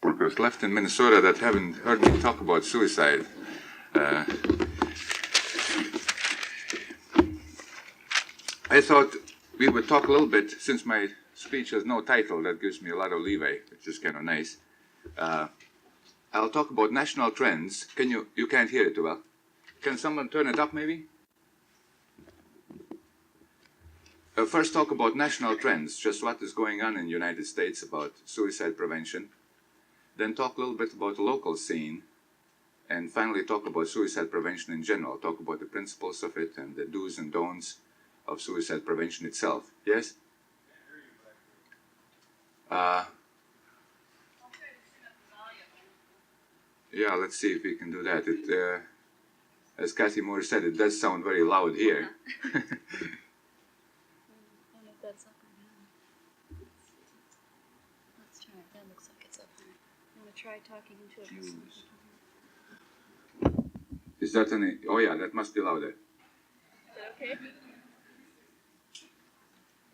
workers left in Minnesota that haven't heard me talk about suicide. I thought we would talk a little bit, since my speech has no title, that gives me a lot of leeway, which is kind of nice. I'll talk about national trends. You can't hear it too well. Can someone turn it up maybe? First talk about national trends, just what is going on in the United States about suicide prevention. Then talk a little bit about the local scene. And finally talk about suicide prevention in general. Talk about the principles of it and the do's and don'ts of suicide prevention itself. Yes? Yeah, let's see if we can do that. As Kathy Moore said, it does sound very loud here. That's up or down. Let's try it. That looks like it's up there. I'm going to try talking into it. Is that any? Oh yeah, that must be louder. Is that okay?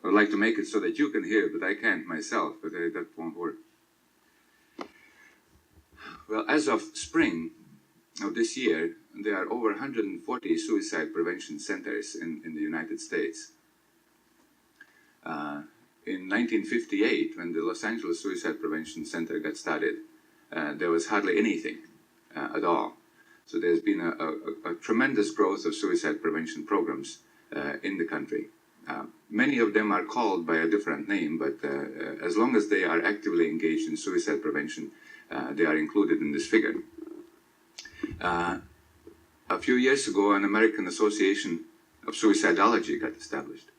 I'd like to make it so that you can hear it, but I can't myself, but that won't work. Well, as of spring of this year, there are over 140 suicide prevention centers in the United States. In 1958, when the Los Angeles Suicide Prevention Center got started, there was hardly anything at all. So there's been a tremendous growth of suicide prevention programs in the country. Many of them are called by a different name, but as long as they are actively engaged in suicide prevention, they are included in this figure. A few years ago, an American Association of Suicidology got established.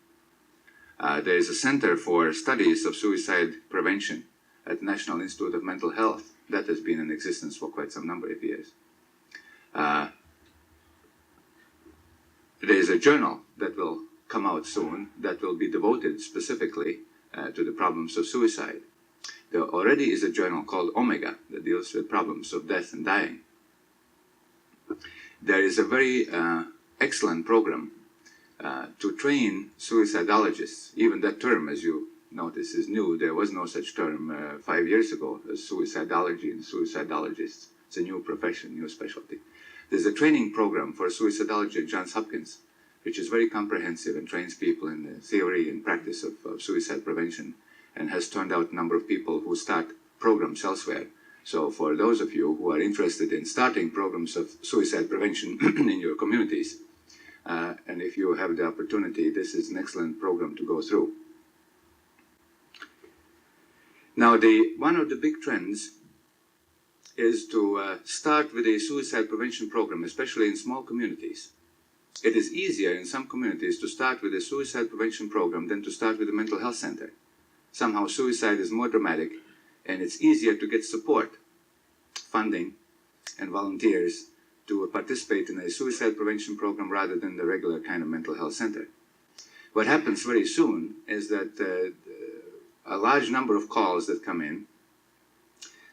There is a Center for Studies of Suicide Prevention at the National Institute of Mental Health. That has been in existence for quite some number of years. There is a journal that will come out soon that will be devoted specifically to the problems of suicide. There already is a journal called Omega that deals with problems of death and dying. There is a very excellent program to train suicidologists. Even that term, as you notice, is new. There was no such term 5 years ago as suicidology and suicidologists. It's a new profession, new specialty. There's a training program for suicidology at Johns Hopkins, which is very comprehensive and trains people in the theory and practice of suicide prevention, and has turned out a number of people who start programs elsewhere. So for those of you who are interested in starting programs of suicide prevention in your communities, and if you have the opportunity, this is an excellent program to go through. Now, one of the big trends is to start with a suicide prevention program, especially in small communities. It is easier in some communities to start with a suicide prevention program than to start with a mental health center. Somehow suicide is more dramatic, and it's easier to get support, funding, and volunteers to participate in a suicide prevention program rather than the regular kind of mental health center. What happens very soon is that a large number of calls that come in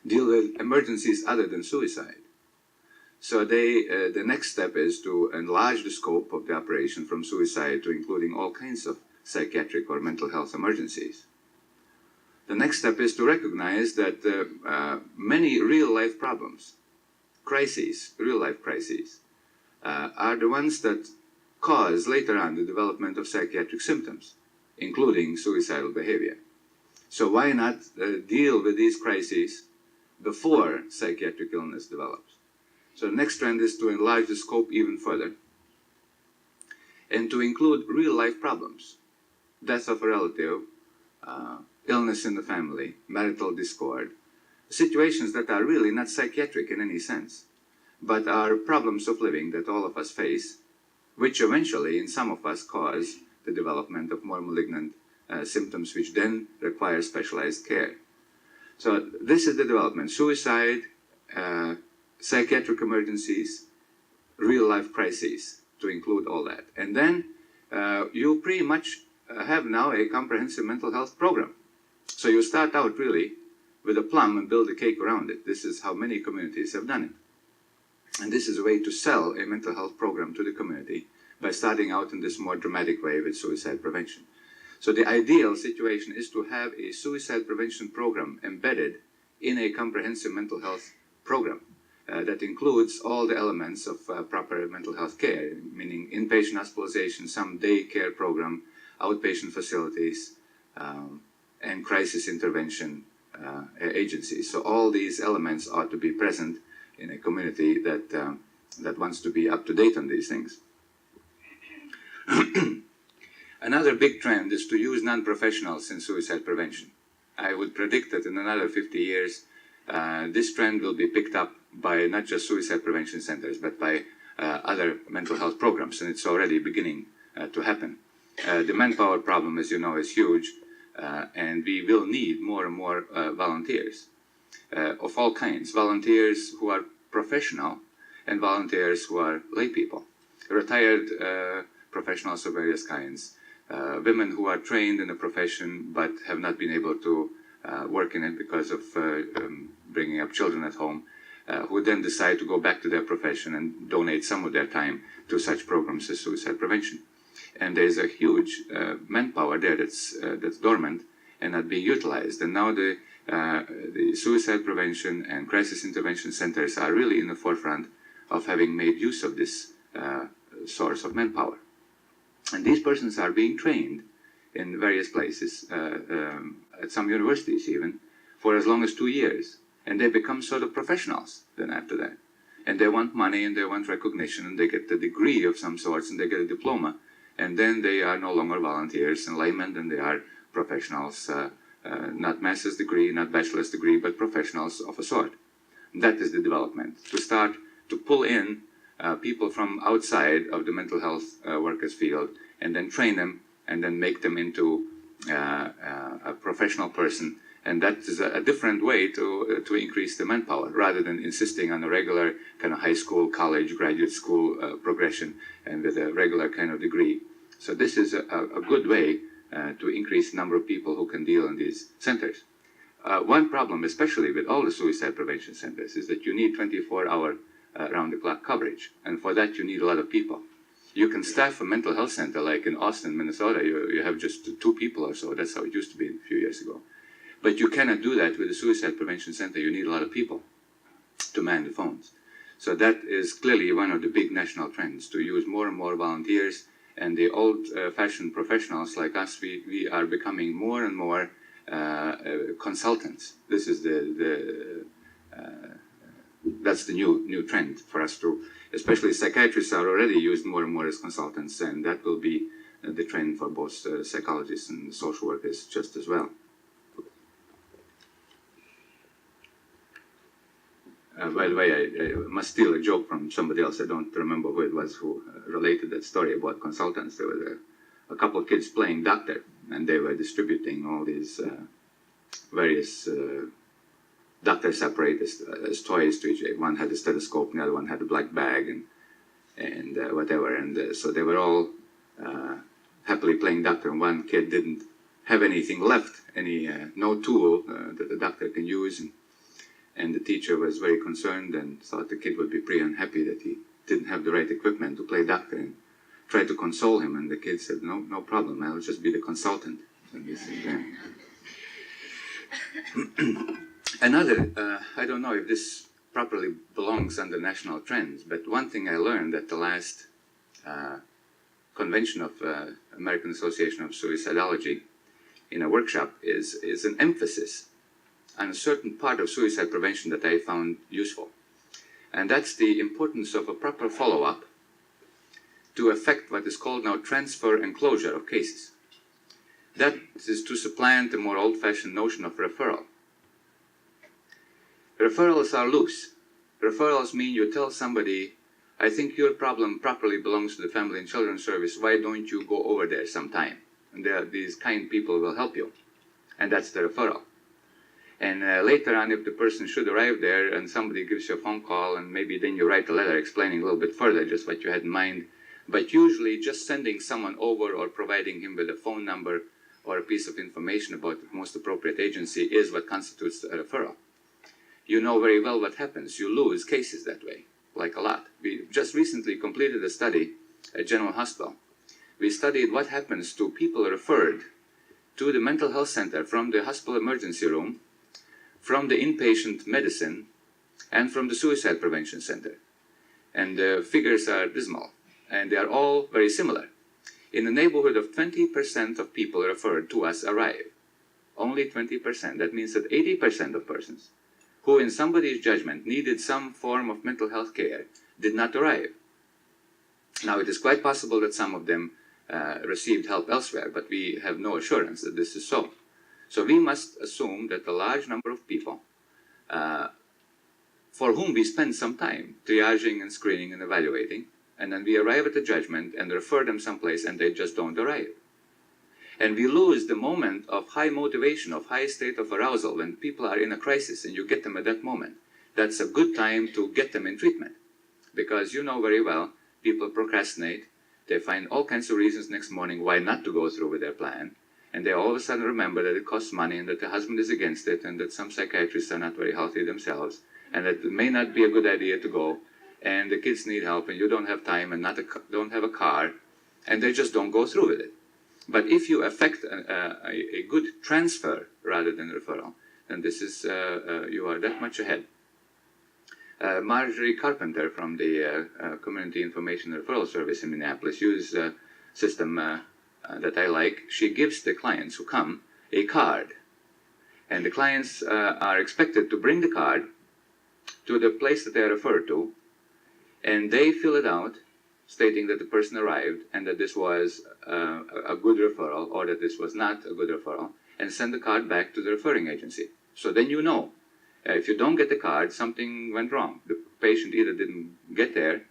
deal with emergencies other than suicide. So the next step is to enlarge the scope of the operation from suicide to including all kinds of psychiatric or mental health emergencies. The next step is to recognize that many real-life problems, crises, real-life crises, are the ones that cause later on the development of psychiatric symptoms, including suicidal behavior. So why not deal with these crises before psychiatric illness develops? So the next trend is to enlarge the scope even further and to include real-life problems, death of a relative, illness in the family, marital discord, situations that are really not psychiatric in any sense, but are problems of living that all of us face, which eventually in some of us cause the development of more malignant symptoms, which then require specialized care. So this is the development: suicide, psychiatric emergencies, real-life crises, to include all that. And then you pretty much have now a comprehensive mental health program. So you start out really with a plum and build a cake around it. This is how many communities have done it. And this is a way to sell a mental health program to the community by starting out in this more dramatic way with suicide prevention. So the ideal situation is to have a suicide prevention program embedded in a comprehensive mental health program that includes all the elements of proper mental health care, meaning inpatient hospitalization, some day care program, outpatient facilities, and crisis intervention agencies. So all these elements ought to be present in a community that wants to be up to date on these things. Another big trend is to use non-professionals in suicide prevention. I would predict that in another 50 years, this trend will be picked up by not just suicide prevention centers, but by other mental health programs, and it's already beginning to happen. The manpower problem, as you know, is huge, and we will need more and more volunteers of all kinds, volunteers who are professional and volunteers who are lay people, retired professionals of various kinds, women who are trained in a profession but have not been able to work in it because of bringing up children at home, who then decide to go back to their profession and donate some of their time to such programs as suicide prevention. And there's a huge manpower there that's dormant and not being utilized. And now the suicide prevention and crisis intervention centers are really in the forefront of having made use of this source of manpower. And these persons are being trained in various places, at some universities even, for as long as 2 years. And they become sort of professionals then after that. And they want money and they want recognition and they get a degree of some sorts and they get a diploma. And then they are no longer volunteers and laymen, and they are professionals, not master's degree, not bachelor's degree, but professionals of a sort. That is the development, to start to pull in people from outside of the mental health workers field and then train them and then make them into a professional person. And that is a different way to increase the manpower, rather than insisting on a regular kind of high school, college, graduate school progression and with a regular kind of degree. So this is a good way to increase the number of people who can deal in these centers. One problem, especially with all the suicide prevention centers, is that you need 24-hour round-the-clock coverage. And for that, you need a lot of people. You can staff a mental health center like in Austin, Minnesota. You have just 2 people or so. That's how it used to be a few years ago. But you cannot do that with a suicide prevention center. You need a lot of people to man the phones. So that is clearly one of the big national trends, to use more and more volunteers. And the old-fashioned professionals like us, we are becoming more and more consultants. This is that's the new trend for us to, especially psychiatrists are already used more and more as consultants, and that will be the trend for both psychologists and social workers just as well. By the way, I must steal a joke from somebody else. I don't remember who it was who related that story about consultants. There was a couple of kids playing doctor, and they were distributing all these various doctor's apparatus as toys to each. One had a stethoscope, and the other one had a black bag, and whatever. And so they were all happily playing doctor, and one kid didn't have anything left, no tool that the doctor can use. And the teacher was very concerned and thought the kid would be pretty unhappy that he didn't have the right equipment to play doctor, and tried to console him. And the kid said, no problem, I'll just be the consultant. Another, I don't know if this properly belongs under national trends, but one thing I learned at the last convention of American Association of Suicidology in a workshop is an emphasis on a certain part of suicide prevention that I found useful. And that's the importance of a proper follow-up to effect what is called now transfer and closure of cases. That is to supplant the more old-fashioned notion of referral. Referrals are loose. Referrals mean you tell somebody, I think your problem properly belongs to the Family and Children's Service, why don't you go over there sometime? And these kind people will help you. And that's the referral. And later on, if the person should arrive there and somebody gives you a phone call, and maybe then you write a letter explaining a little bit further just what you had in mind. But usually just sending someone over or providing him with a phone number or a piece of information about the most appropriate agency is what constitutes a referral. You know very well what happens. You lose cases that way, like a lot. We just recently completed a study at General Hospital. We studied what happens to people referred to the mental health center from the hospital emergency room from the inpatient medicine and from the suicide prevention center. And the figures are dismal, and they are all very similar. In the neighborhood of 20% of people referred to us arrive. Only 20%. That means that 80% of persons who in somebody's judgment needed some form of mental health care did not arrive. Now, it is quite possible that some of them received help elsewhere, but we have no assurance that this is so. So we must assume that a large number of people for whom we spend some time triaging and screening and evaluating, and then we arrive at a judgment and refer them someplace and they just don't arrive. And we lose the moment of high motivation, of high state of arousal when people are in a crisis and you get them at that moment. That's a good time to get them in treatment, because you know very well people procrastinate. They find all kinds of reasons next morning why not to go through with their plan, and they all of a sudden remember that it costs money and that the husband is against it and that some psychiatrists are not very healthy themselves and that it may not be a good idea to go, and the kids need help and you don't have time and don't have a car, and they just don't go through with it. But if you effect a good transfer rather than referral, then this is you are that much ahead. Marjorie Carpenter from the Community Information Referral Service in Minneapolis uses a system that I like. She gives the clients who come a card, and the clients are expected to bring the card to the place that they are referred to, and they fill it out, stating that the person arrived and that this was a good referral or that this was not a good referral, and send the card back to the referring agency. So then you know. If you don't get the card, something went wrong. The patient either didn't get there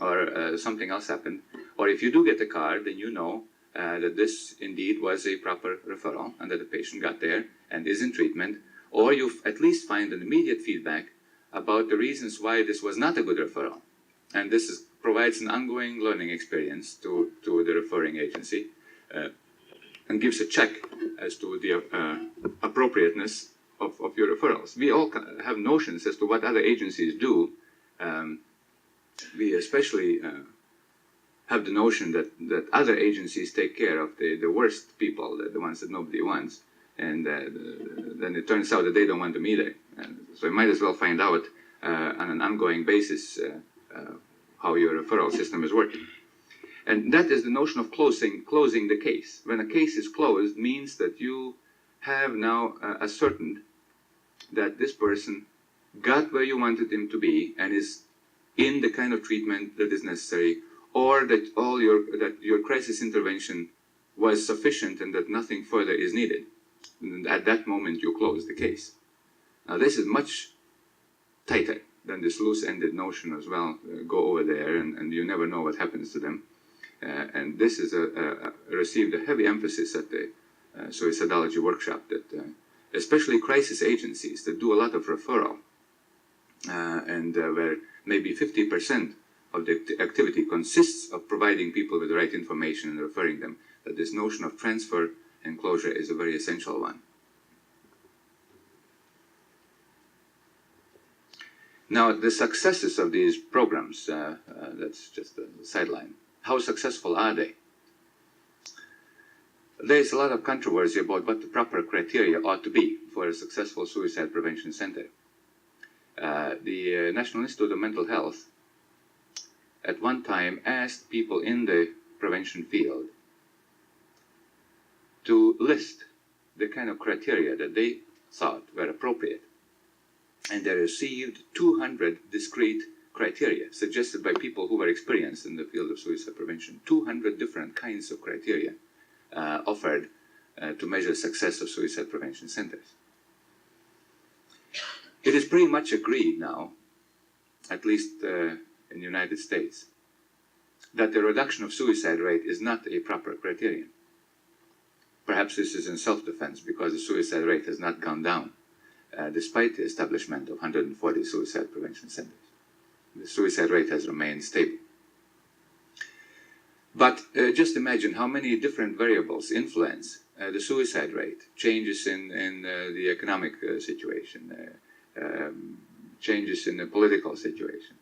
or something else happened. Or if you do get the card, then you know that this indeed was a proper referral and that the patient got there and is in treatment. Or you at least find an immediate feedback about the reasons why this was not a good referral. And this provides an ongoing learning experience to the referring agency and gives a check as to the appropriateness of your referrals. We all have notions as to what other agencies do. We especially have the notion that other agencies take care of the worst people, the ones that nobody wants, and then it turns out that they don't want them either. So you might as well find out on an ongoing basis how your referral system is working. And that is the notion of closing the case. When a case is closed, means that you have now ascertained that this person got where you wanted him to be and is in the kind of treatment that is necessary, or that your crisis intervention was sufficient and that nothing further is needed. And at that moment, you close the case. Now, this is much tighter than this loose-ended notion as well. Go over there and you never know what happens to them. And this is received a heavy emphasis at the suicidology workshop, that especially crisis agencies that do a lot of referral, and where maybe 50% of the activity consists of providing people with the right information and referring them, that this notion of transfer and closure is a very essential one. Now, the successes of these programs, that's just a sideline. How successful are they? There's a lot of controversy about what the proper criteria ought to be for a successful suicide prevention center. The National Institute of Mental Health at one time asked people in the prevention field to list the kind of criteria that they thought were appropriate. And they received 200 discrete criteria suggested by people who were experienced in the field of suicide prevention. 200 different kinds of criteria offered to measure success of suicide prevention centers. It is pretty much agreed now, at least in the United States, that the reduction of suicide rate is not a proper criterion. Perhaps this is in self-defense because the suicide rate has not gone down, despite the establishment of 140 suicide prevention centers. The suicide rate has remained stable. But just imagine how many different variables influence the suicide rate. Changes in the economic situation, changes in the political situation,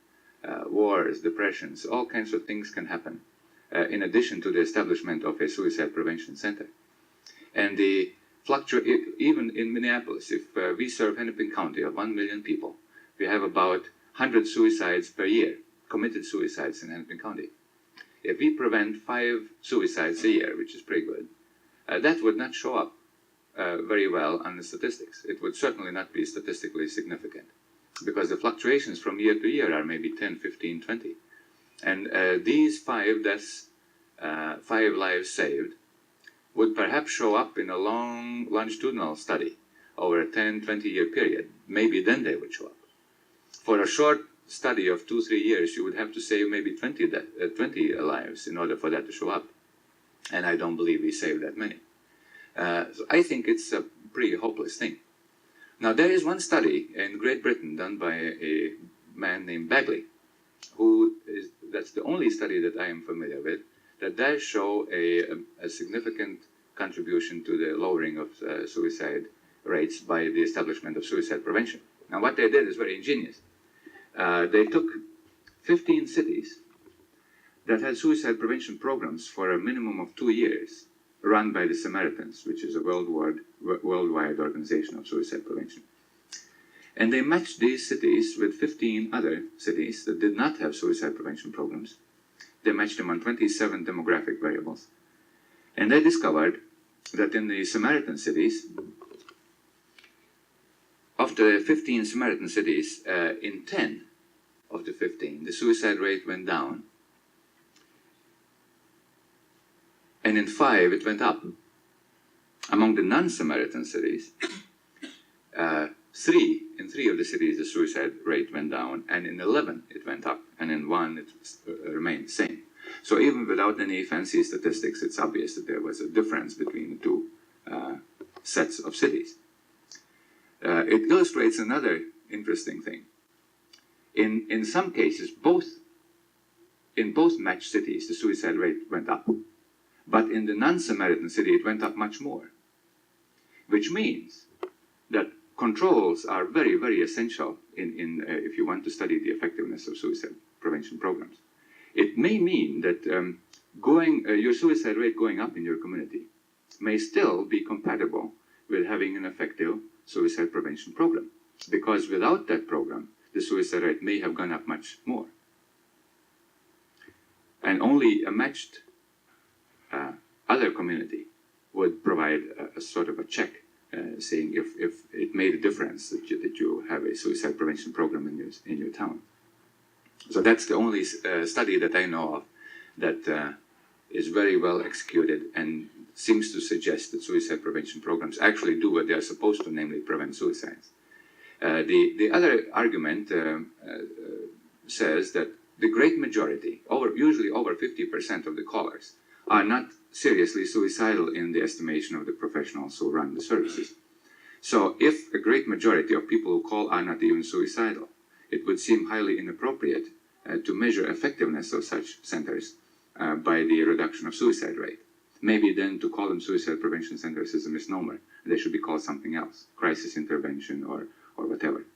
wars, depressions, all kinds of things can happen in addition to the establishment of a suicide prevention center. And the fluctuate, even in Minneapolis. If we serve Hennepin County of 1 million people, we have about 100 suicides per year, committed suicides in Hennepin County. If we prevent 5 suicides a year, which is pretty good, that would not show up very well on the statistics. It would certainly not be statistically significant, because the fluctuations from year to year are maybe 10, 15, 20. And these 5 deaths, 5 lives saved, would perhaps show up in a long longitudinal study over a 10, 20-year period. Maybe then they would show up. For a short study of 2, 3 years, you would have to save maybe 20 lives in order for that to show up. And I don't believe we saved that many. So I think it's a pretty hopeless thing. Now, there is one study in Great Britain done by a man named Bagley, that's the only study that I am familiar with, that does show a significant contribution to the lowering of suicide rates by the establishment of suicide prevention. Now, what they did is very ingenious. They took 15 cities that had suicide prevention programs for a minimum of 2 years, run by the Samaritans, which is a worldwide organization of suicide prevention. And they matched these cities with 15 other cities that did not have suicide prevention programs. They matched them on 27 demographic variables. And they discovered that in the Samaritan cities, of the 15 Samaritan cities, in 10 of the 15, the suicide rate went down. And in 5, it went up. Among the non-Samaritan cities, in 3 of the cities, the suicide rate went down, and in 11, it went up, and in 1, it remained the same. So even without any fancy statistics, it's obvious that there was a difference between the 2 sets of cities. It illustrates another interesting thing. In some cases, in both matched cities, the suicide rate went up. But in the non-Samaritan city, it went up much more, which means that controls are very, very essential if you want to study the effectiveness of suicide prevention programs. It may mean that your suicide rate going up in your community may still be compatible with having an effective suicide prevention program, because without that program, the suicide rate may have gone up much more. And only a matched other community would provide a sort of a check saying if it made a difference that you have a suicide prevention program in your town. So that's the only study that I know of that is very well executed and seems to suggest that suicide prevention programs actually do what they are supposed to, namely prevent suicides. The other argument says that the great majority, usually over 50% of the callers, are not seriously suicidal in the estimation of the professionals who run the services. So if a great majority of people who call are not even suicidal, it would seem highly inappropriate to measure effectiveness of such centers by the reduction of suicide rate. Maybe then to call them suicide prevention centers is a misnomer. They should be called something else, crisis intervention or whatever.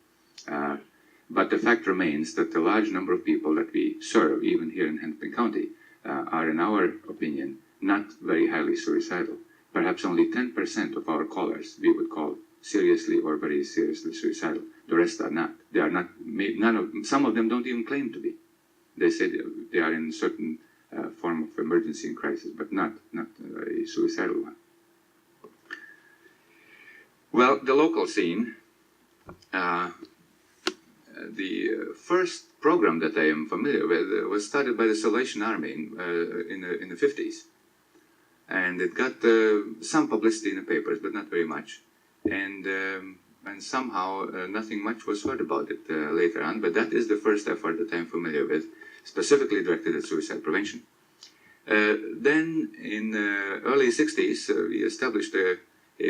But the fact remains that the large number of people that we serve, even here in Hennepin County, are, in our opinion, not very highly suicidal. Perhaps only 10% of our callers we would call seriously or very seriously suicidal. The rest are not. They are not. Some of them don't even claim to be. They say they are in a certain form of emergency and crisis, but not a suicidal one. Well, the local scene. The first program that I am familiar with was started by the Salvation Army in the 50s. And it got some publicity in the papers, but not very much. And somehow nothing much was heard about it later on. But that is the first effort that I'm familiar with, specifically directed at suicide prevention. Then in the early 60s, we established a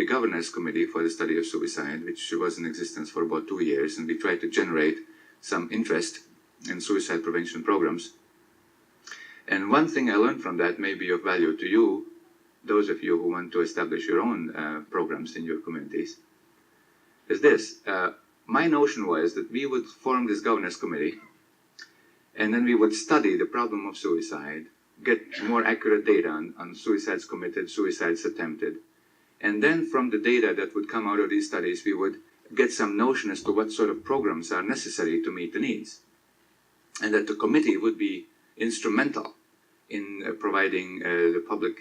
governance committee for the study of suicide, which was in existence for about 2 years, and we tried to generate some interest in suicide prevention programs. And one thing I learned from that may be of value to you, those of you who want to establish your own programs in your communities, is this. My notion was that we would form this governance committee, and then we would study the problem of suicide, get more accurate data on suicides committed, suicides attempted, And then from the data that would come out of these studies, we would get some notion as to what sort of programs are necessary to meet the needs. And that the committee would be instrumental in providing the public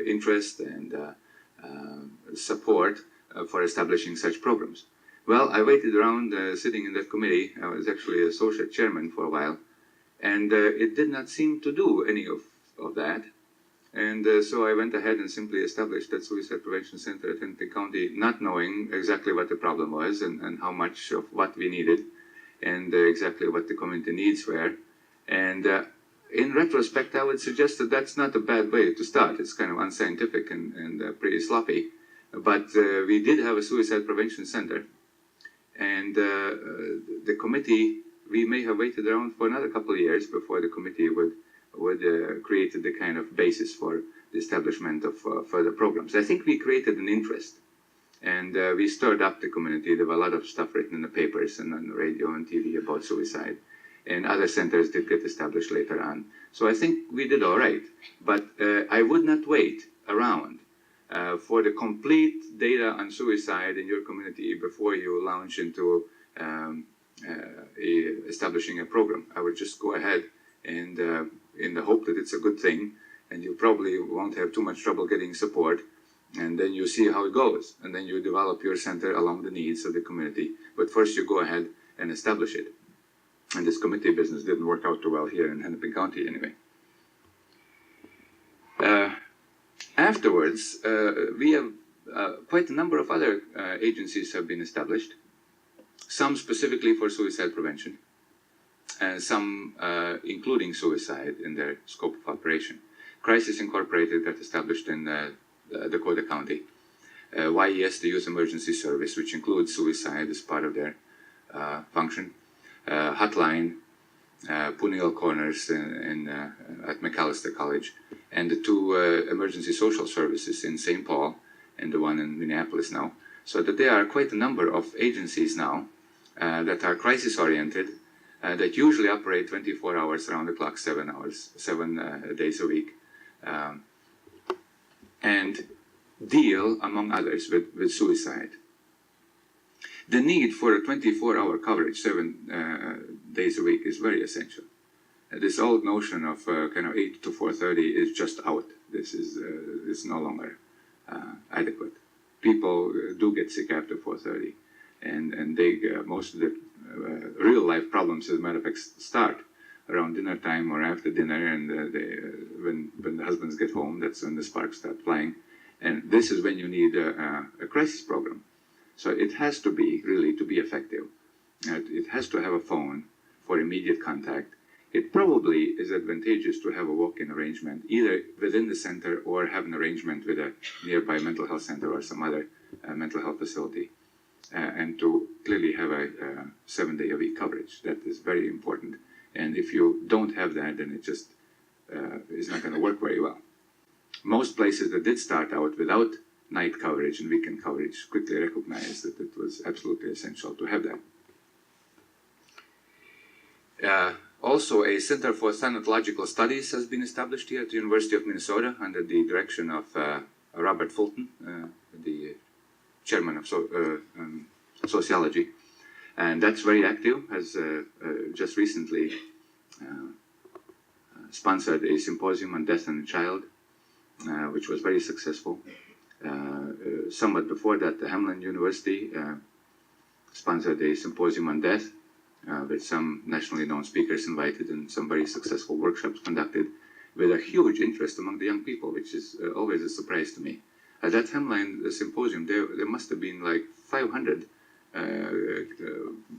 interest and support for establishing such programs. Well, I waited around sitting in that committee. I was actually associate chairman for a while, and it did not seem to do any of that. And so I went ahead and simply established that Suicide Prevention Center at Hennepin County, not knowing exactly what the problem was and how much of what we needed and exactly what the community needs were. And in retrospect, I would suggest that that's not a bad way to start. It's kind of unscientific and pretty sloppy. But we did have a Suicide Prevention Center. And the committee, we may have waited around for another couple of years before the committee would create the kind of basis for the establishment of further programs. I think we created an interest, and we stirred up the community. There were a lot of stuff written in the papers and on the radio and TV about suicide, and other centers did get established later on. So I think we did all right, but I would not wait around for the complete data on suicide in your community before you launch into establishing a program. I would just go ahead and in the hope that it's a good thing, and you probably won't have too much trouble getting support, and then you see how it goes, and then you develop your center along the needs of the community. But first you go ahead and establish it. And this committee business didn't work out too well here in Hennepin County anyway. Afterwards, we have quite a number of other agencies have been established, some specifically for suicide prevention, and some including suicide in their scope of operation. Crisis Incorporated got established in Dakota County. YES, the Youth Emergency Service, which includes suicide as part of their function. Hotline, Punil Corners at McAllister College, and the two emergency social services in St. Paul and the one in Minneapolis now. So that there are quite a number of agencies now that are crisis-oriented, that usually operate 24 hours around the clock, 7 days a week, and deal, among others, with suicide. The need for a 24-hour coverage, 7 days a week, is very essential. This old notion of kind of 8 to 4:30 is just out. This is no longer adequate. People do get sick after 4:30, and they most of the real life problems, as a matter of fact, start around dinner time or after dinner, and when the husbands get home, that's when the sparks start flying, and this is when you need a crisis program. So it has to be, really, to be effective. It has to have a phone for immediate contact. It probably is advantageous to have a walk-in arrangement, either within the center or have an arrangement with a nearby mental health center or some other mental health facility, and to clearly have a 7-day-a-week coverage. That is very important. And if you don't have that, then it just is not going to work very well. Most places that did start out without night coverage and weekend coverage quickly recognized that it was absolutely essential to have that. Also, a Center for Thanatological Studies has been established here at the University of Minnesota under the direction of Robert Fulton, the chairman of sociology. And that's very active, has just recently sponsored a symposium on death in a child, which was very successful. Somewhat before that, the Hamline University sponsored a symposium on death with some nationally known speakers invited and some very successful workshops conducted with a huge interest among the young people, which is always a surprise to me. At that Hamline symposium, there must have been like 500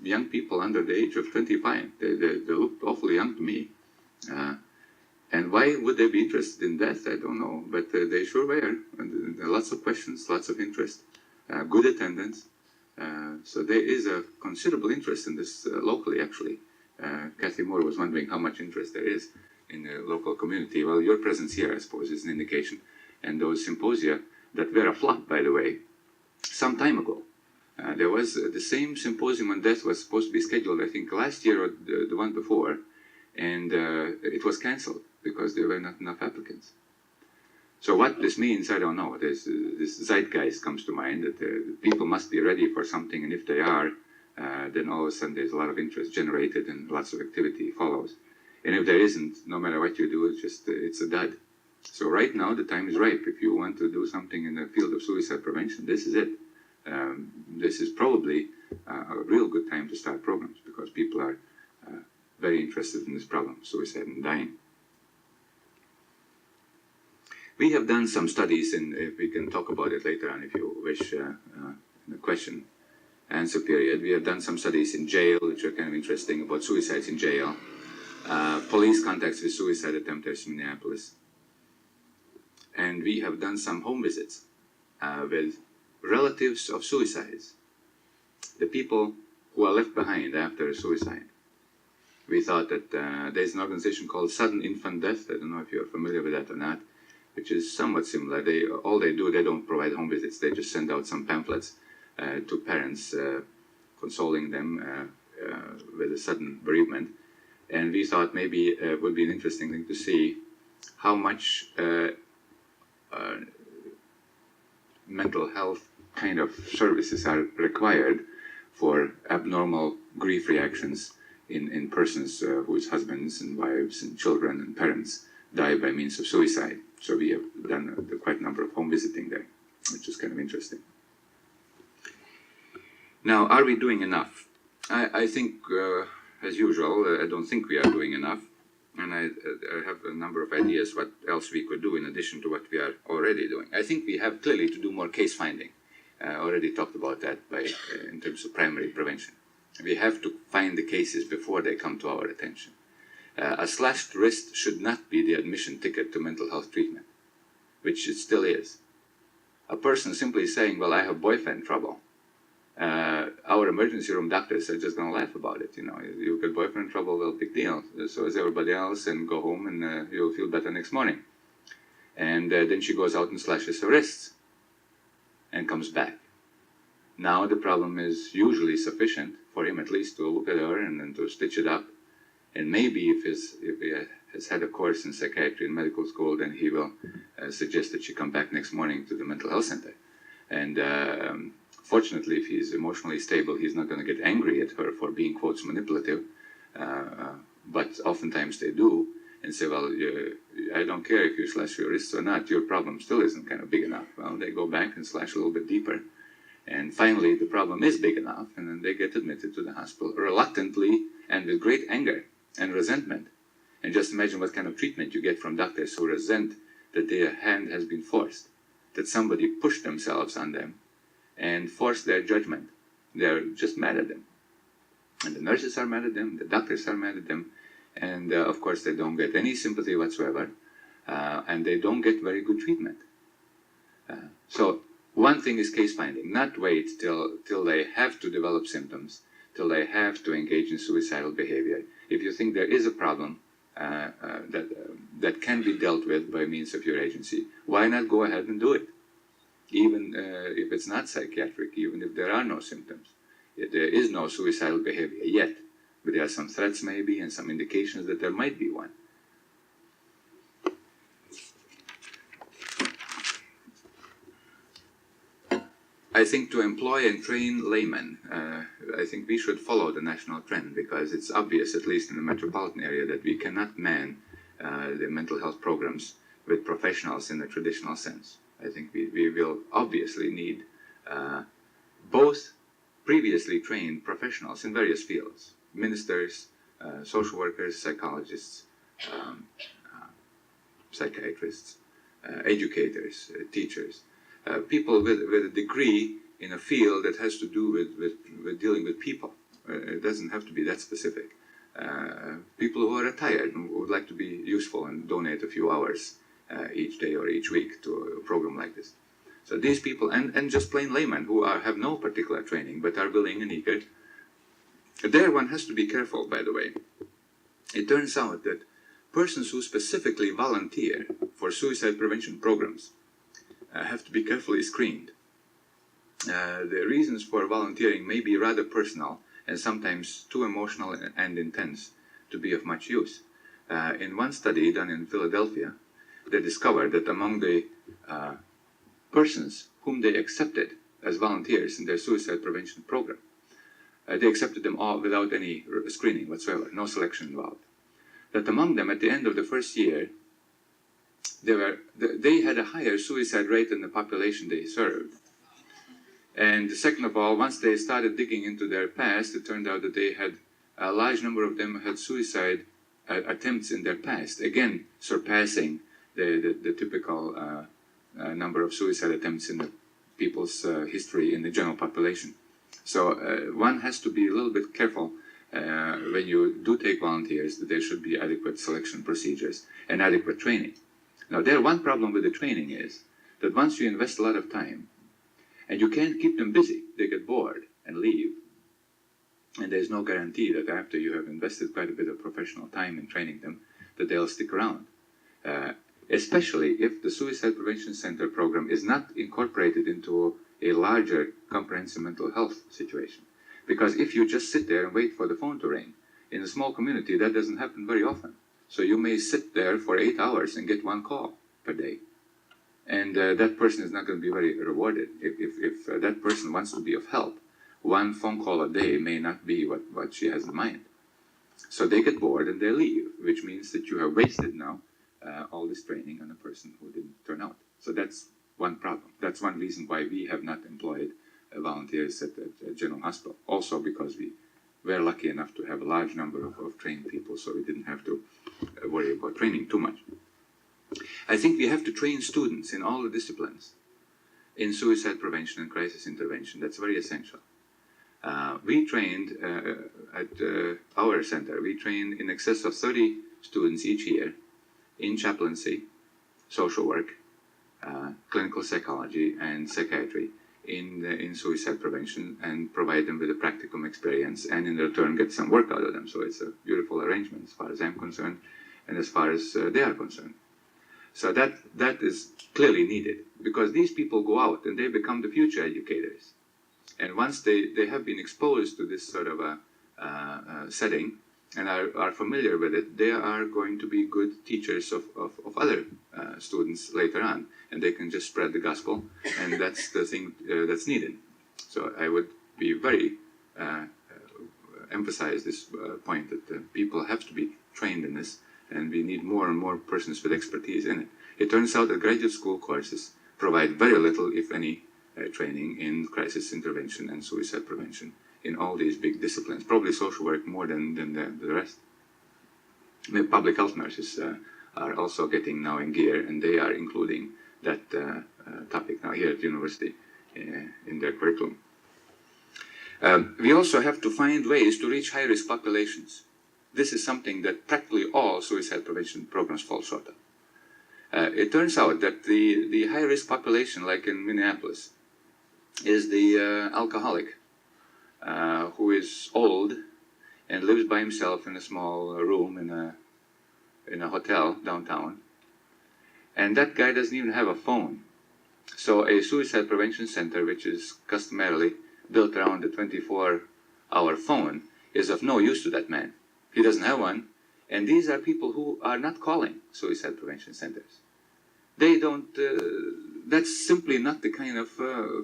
young people under the age of 25. They looked awfully young to me. And why would they be interested in death? I don't know, but they sure were. And lots of questions, lots of interest, good attendance. So there is a considerable interest in this locally, actually. Kathy Moore was wondering how much interest there is in the local community. Well, your presence here, I suppose, is an indication. And those symposia that were a flop, by the way, some time ago. There was the same symposium on death was supposed to be scheduled, I think, last year or the one before, and it was canceled because there were not enough applicants. So what this means, I don't know. This zeitgeist comes to mind that people must be ready for something, and if they are, then all of a sudden there's a lot of interest generated and lots of activity follows. And if there isn't, no matter what you do, it's a dud. So right now the time is ripe. If you want to do something in the field of suicide prevention, this is it. This is probably a real good time to start programs because people are very interested in this problem, suicide and dying. We have done some studies, and we can talk about it later on if you wish, in the question answer period. We have done some studies in jail, which are kind of interesting, about suicides in jail, police contacts with suicide attempters in Minneapolis. And we have done some home visits with relatives of suicides, the people who are left behind after a suicide. We thought that there's an organization called Sudden Infant Death. I don't know if you're familiar with that or not, which is somewhat similar. All they do, they don't provide home visits. They just send out some pamphlets to parents, consoling them with a sudden bereavement. And we thought maybe it would be an interesting thing to see how much mental health kind of services are required for abnormal grief reactions in persons whose husbands and wives and children and parents die by means of suicide. So we have done quite a number of home visiting there, which is kind of interesting. Now, are we doing enough? I think, as usual, I don't think we are doing enough. And I have a number of ideas what else we could do in addition to what we are already doing. I think we have clearly to do more case finding. I already talked about that in terms of primary prevention. We have to find the cases before they come to our attention. A slashed wrist should not be the admission ticket to mental health treatment, which it still is. A person simply saying, well, I have boyfriend trouble. Our emergency room doctors are just going to laugh about it. You know, you've got boyfriend trouble, well, big deal. So is everybody else, and go home and you'll feel better next morning. And then she goes out and slashes her wrists and comes back. Now the problem is usually sufficient for him at least to look at her and then to stitch it up. And maybe if he has had a course in psychiatry in medical school, then he will suggest that she come back next morning to the mental health center. And fortunately, if he's emotionally stable, he's not going to get angry at her for being, quotes, manipulative. But oftentimes they do, and say, well, I don't care if you slash your wrists or not, your problem still isn't kind of big enough. Well, they go back and slash a little bit deeper. And finally, the problem is big enough, and then they get admitted to the hospital reluctantly and with great anger and resentment. And just imagine what kind of treatment you get from doctors who resent that their hand has been forced, that somebody pushed themselves on them and forced their judgment. They're just mad at them. And the nurses are mad at them, the doctors are mad at them, and of course they don't get any sympathy whatsoever, and they don't get very good treatment. So one thing is case finding, not wait till they have to develop symptoms, till they have to engage in suicidal behavior. If you think there is a problem that can be dealt with by means of your agency, why not go ahead and do it? Even if it's not psychiatric, even if there are no symptoms. There is no suicidal behavior yet, but there are some threats maybe and some indications that there might be one. I think to employ and train laymen, I think we should follow the national trend because it's obvious, at least in the metropolitan area, that we cannot man the mental health programs with professionals in the traditional sense. I think we will obviously need both previously trained professionals in various fields, ministers, social workers, psychologists, psychiatrists, educators, teachers, people with a degree in a field that has to do with dealing with people. It doesn't have to be that specific. People who are retired and would like to be useful and donate a few hours each day or each week to a program like this. So these people, and just plain laymen who have no particular training but are willing and eager. There one has to be careful, by the way. It turns out that persons who specifically volunteer for suicide prevention programs have to be carefully screened. The reasons for volunteering may be rather personal and sometimes too emotional and intense to be of much use. In one study done in Philadelphia, they discovered that among the persons whom they accepted as volunteers in their suicide prevention program, they accepted them all without any screening whatsoever, no selection involved. That among them, at the end of the first year, they had a higher suicide rate than the population they served. And second of all, once they started digging into their past, it turned out that they had a large number of them had suicide attempts in their past, again surpassing the typical number of suicide attempts in the people's history in the general population. So one has to be a little bit careful when you do take volunteers that there should be adequate selection procedures and adequate training. Now, one problem with the training is that once you invest a lot of time and you can't keep them busy, they get bored and leave. And there's no guarantee that after you have invested quite a bit of professional time in training them, that they'll stick around. Especially if the Suicide Prevention Center program is not incorporated into a larger comprehensive mental health situation. Because if you just sit there and wait for the phone to ring, in a small community that doesn't happen very often. So you may sit there for 8 hours and get one call per day. And that person is not going to be very rewarded. If that person wants to be of help, one phone call a day may not be what she has in mind. So they get bored and they leave, which means that you have wasted now all this training on a person who didn't turn out. So that's one problem. That's one reason why we have not employed volunteers at General Hospital. Also because we were lucky enough to have a large number of trained people, so we didn't have to worry about training too much. I think we have to train students in all the disciplines in suicide prevention and crisis intervention. That's very essential. We trained at our center, we trained in excess of 30 students each year in chaplaincy, social work, clinical psychology, and psychiatry in suicide prevention, and provide them with a practicum experience, and in return get some work out of them. So it's a beautiful arrangement as far as I'm concerned, and as far as they are concerned. So that is clearly needed, because these people go out and they become the future educators. And once they have been exposed to this sort of a setting and are familiar with it, they are going to be good teachers of other students later on, and they can just spread the gospel, and that's the thing that's needed. So I would be very emphasize this point that people have to be trained in this, and we need more and more persons with expertise in it. It turns out that graduate school courses provide very little, if any, training in crisis intervention and suicide prevention in all these big disciplines, probably social work more than the rest. The public health nurses are also getting now in gear, and they are including that topic now here at the university in their curriculum. We also have to find ways to reach high-risk populations. This is something that practically all suicide prevention programs fall short of. It turns out that the high-risk population, like in Minneapolis, is the alcoholic who is old and lives by himself in a small room in a hotel downtown. And that guy doesn't even have a phone. So a suicide prevention center, which is customarily built around a 24-hour phone, is of no use to that man. He doesn't have one. And these are people who are not calling suicide prevention centers. They don't, that's simply not the kind of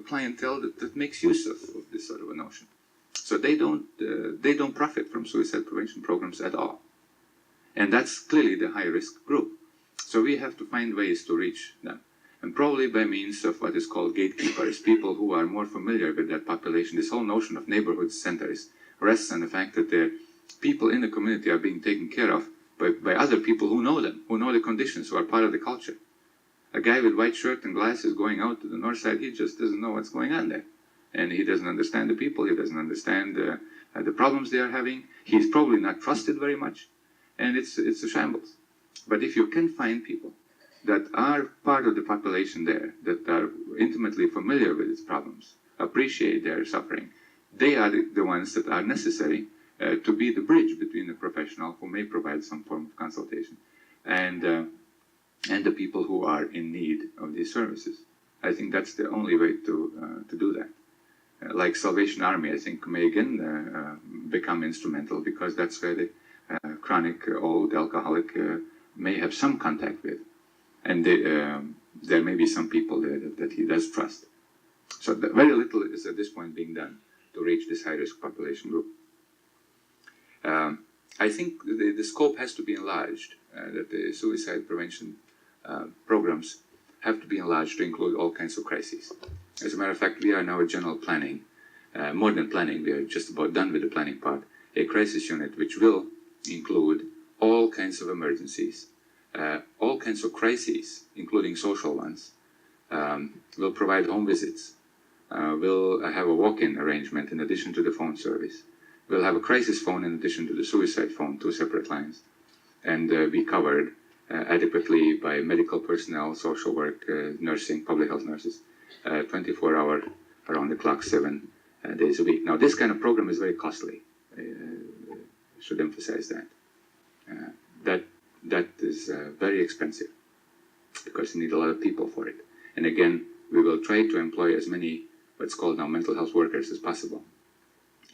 clientele that makes use of this sort of a notion. So they don't profit from suicide prevention programs at all. And that's clearly the high-risk group. So we have to find ways to reach them. And probably by means of what is called gatekeepers, people who are more familiar with that population. This whole notion of neighborhood centers rests on the fact that the people in the community are being taken care of by other people who know them, who know the conditions, who are part of the culture. A guy with white shirt and glasses going out to the north side, he just doesn't know what's going on there. And he doesn't understand the people, he doesn't understand the problems they are having. He's probably not trusted very much, and it's a shambles. But if you can find people that are part of the population there, that are intimately familiar with its problems, appreciate their suffering, they are the ones that are necessary to be the bridge between the professional who may provide some form of consultation and the people who are in need of these services. I think that's the only way to do that. Like Salvation Army, I think, may again become instrumental, because that's where the chronic old alcoholic may have some contact with. and there may be some people there that he does trust. So very little is at this point being done to reach this high-risk population group. I think the scope has to be enlarged, that the suicide prevention programs have to be enlarged to include all kinds of crises. As a matter of fact, we are now at general planning, more than planning, we are just about done with the planning part, a crisis unit which will include all kinds of emergencies, all kinds of crises, including social ones. Will provide home visits. We'll have a walk-in arrangement in addition to the phone service. We'll have a crisis phone in addition to the suicide phone, 2 separate lines, and be covered adequately by medical personnel, social work, nursing, public health nurses, 24-hour, around-the-clock, 7 days a week. Now, this kind of program is very costly. I should emphasize that. That is very expensive because you need a lot of people for it. And again, we will try to employ as many what's called now mental health workers as possible.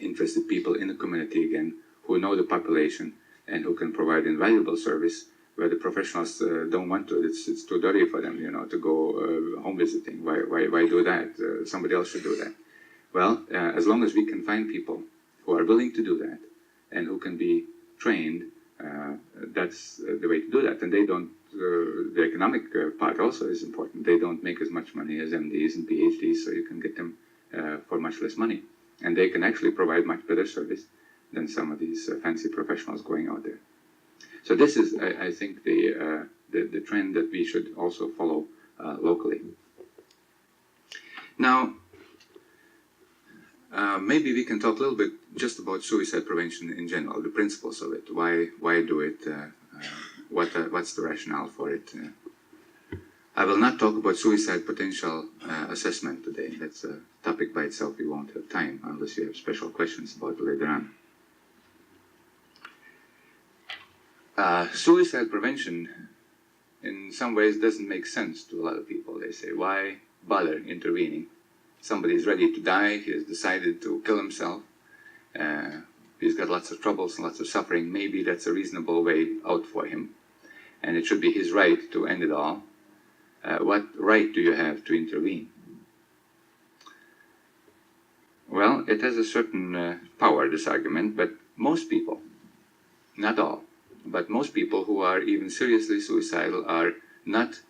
Interested people in the community, again, who know the population and who can provide invaluable service where the professionals don't want to. It's too dirty for them, to go home visiting. Why do that? Somebody else should do that. Well, as long as we can find people who are willing to do that and who can be trained, that's the way to do that. And they don't, the economic part also is important. They don't make as much money as MDs and PhDs, so you can get them for much less money. And they can actually provide much better service than some of these fancy professionals going out there. So this is, I think, the trend that we should also follow locally. Now, maybe we can talk a little bit just about suicide prevention in general, the principles of it. Why do it? What's the rationale for it? I will not talk about suicide potential assessment today. That's a topic by itself. We won't have time unless you have special questions about it later on. Suicide prevention, in some ways, doesn't make sense to a lot of people. They say, why bother intervening? Somebody is ready to die. He has decided to kill himself. He's got lots of troubles and lots of suffering. Maybe that's a reasonable way out for him. And it should be his right to end it all. What right do you have to intervene? Well, it has a certain power, this argument, but most people, not all, but most people who are even seriously suicidal are not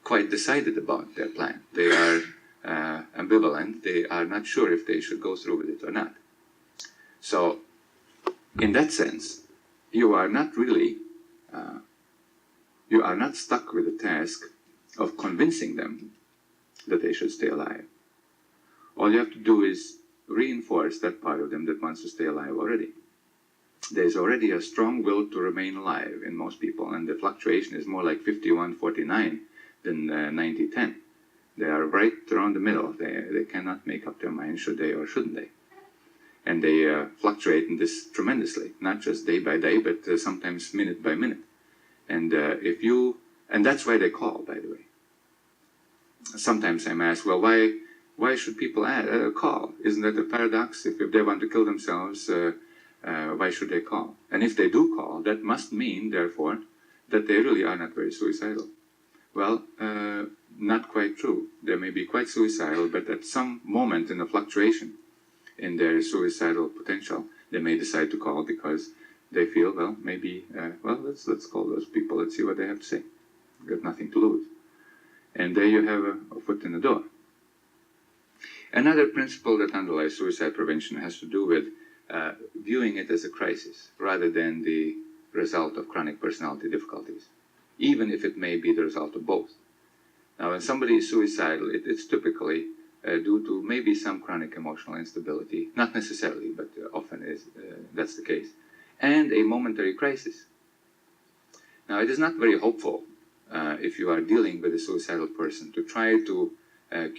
quite decided about their plan. They are ambivalent. They are not sure if they should go through with it or not. So, in that sense, you are not really, you are not stuck with the task of convincing them that they should stay alive. All you have to do is reinforce that part of them that wants to stay alive already. There's already a strong will to remain alive in most people, and the fluctuation is more like 51-49 than 90-10. They are right around the middle. They cannot make up their mind, should they or shouldn't they. And they fluctuate in this tremendously, not just day by day, but sometimes minute by minute. And and that's why they call, by the way. Sometimes I'm asked, well, why should people call? Isn't that a paradox? If they want to kill themselves, why should they call? And if they do call, that must mean, therefore, that they really are not very suicidal. Well, not quite true. They may be quite suicidal, but at some moment in the fluctuation in their suicidal potential, they may decide to call because they feel, well, maybe, let's call those people, let's see what they have to say. We've got nothing to lose. And there you have a foot in the door. Another principle that underlies suicide prevention has to do with viewing it as a crisis rather than the result of chronic personality difficulties, even if it may be the result of both. Now, when somebody is suicidal, it's typically due to maybe some chronic emotional instability, not necessarily, but often that's the case, and a momentary crisis. Now, it is not very hopeful if you are dealing with a suicidal person to try to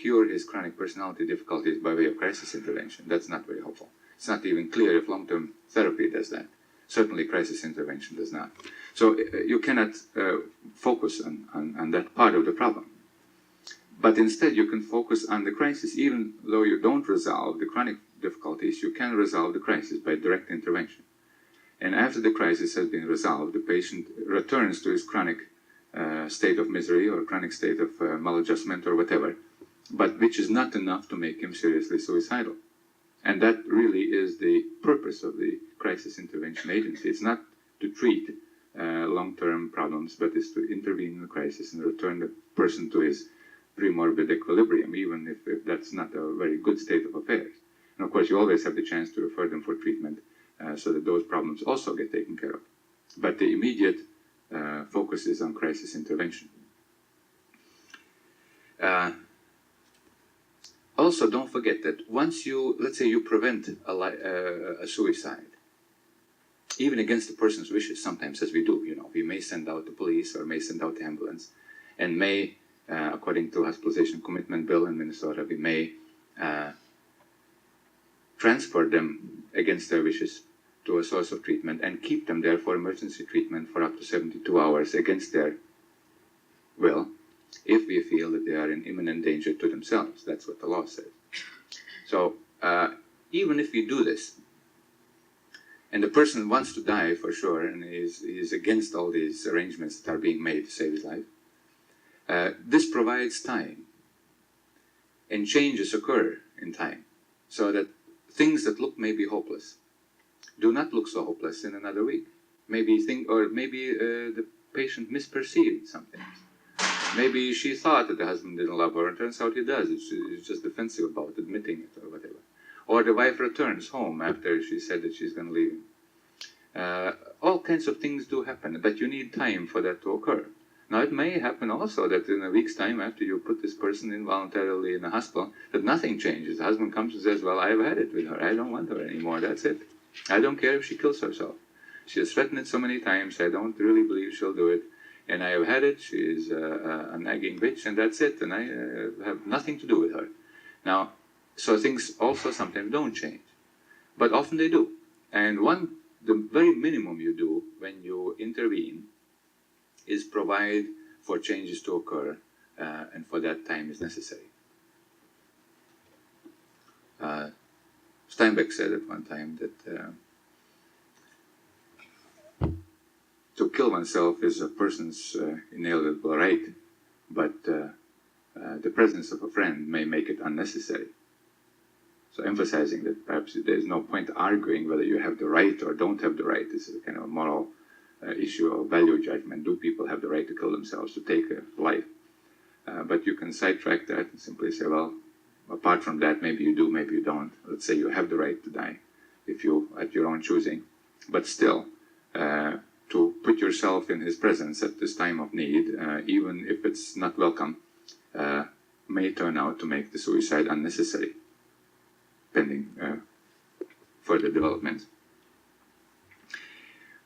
cure his chronic personality difficulties by way of crisis intervention. That's not very hopeful. It's not even clear if long-term therapy does that. Certainly crisis intervention does not. So you cannot focus on that part of the problem. But instead you can focus on the crisis. Even though you don't resolve the chronic difficulties, you can resolve the crisis by direct intervention. And after the crisis has been resolved, the patient returns to his chronic state of misery or chronic state of maladjustment or whatever, but which is not enough to make him seriously suicidal. And that really is the purpose of the crisis intervention agency. It's not to treat long-term problems, but is to intervene in the crisis and return the person to his pre-morbid equilibrium, even if that's not a very good state of affairs. And of course, you always have the chance to refer them for treatment so that those problems also get taken care of. But the immediate focus is on crisis intervention. Also, don't forget that once you, let's say you prevent a suicide, even against the person's wishes, sometimes as we do, we may send out the police or may send out the ambulance, and may, according to hospitalization commitment bill in Minnesota, we may transfer them against their wishes to a source of treatment and keep them there for emergency treatment for up to 72 hours against their will, if we feel that they are in imminent danger to themselves. That's what the law says. So even if we do this, and the person wants to die for sure, and is against all these arrangements that are being made to save his life, this provides time, and changes occur in time, so that things that look maybe hopeless do not look so hopeless in another week. Maybe the patient misperceived something. Maybe she thought that the husband didn't love her, and turns out he does. He's just defensive about admitting it or whatever. Or the wife returns home after she said that she's going to leave him. All kinds of things do happen, but you need time for that to occur. Now, it may happen also that in a week's time, after you put this person involuntarily in a hospital, that nothing changes. The husband comes and says, well, I've had it with her. I don't want her anymore. That's it. I don't care if she kills herself. She has threatened it so many times. I don't really believe she'll do it. And I have had it. She's a nagging bitch, and that's it. And I have nothing to do with her. Now, so things also sometimes don't change. But often they do. And the very minimum you do when you intervene is provide for changes to occur, and for that time is necessary. Steinbeck said at one time that to kill oneself is a person's inalienable right, but the presence of a friend may make it unnecessary. So emphasizing that perhaps there's no point arguing whether you have the right or don't have the right. This is a kind of a moral issue of value judgment. Do people have the right to kill themselves, to take a life? But you can sidetrack that and simply say, well, apart from that, maybe you do, maybe you don't. Let's say you have the right to die, if you, at your own choosing. But still, to put yourself in his presence at this time of need, even if it's not welcome, may turn out to make the suicide unnecessary, pending further development.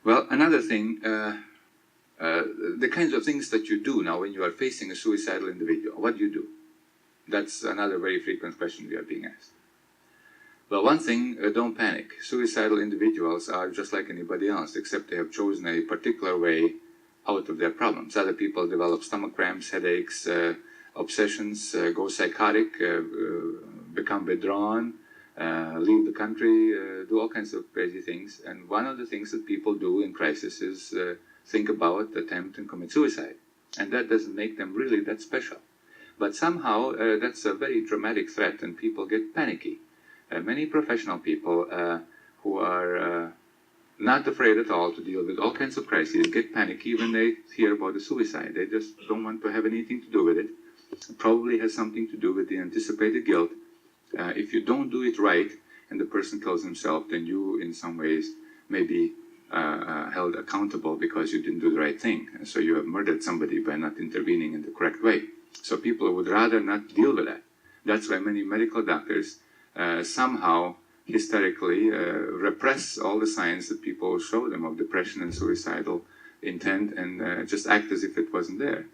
Well, another thing, the kinds of things that you do now when you are facing a suicidal individual, what do you do? That's another very frequent question we are being asked. Well, one thing, don't panic. Suicidal individuals are just like anybody else, except they have chosen a particular way out of their problems. Other people develop stomach cramps, headaches, obsessions, go psychotic, become withdrawn, leave the country, do all kinds of crazy things. And one of the things that people do in crisis is think about, attempt, and commit suicide. And that doesn't make them really that special. But somehow that's a very dramatic threat, and people get panicky. Many professional people who are not afraid at all to deal with all kinds of crises get panicky when they hear about a suicide. They just don't want to have anything to do with it. It probably has something to do with the anticipated guilt. If you don't do it right and the person kills himself, then you, in some ways, may be held accountable because you didn't do the right thing. And so you have murdered somebody by not intervening in the correct way. So people would rather not deal with that. That's why many medical doctors somehow hysterically repress all the signs that people show them of depression and suicidal intent, and just act as if it wasn't there.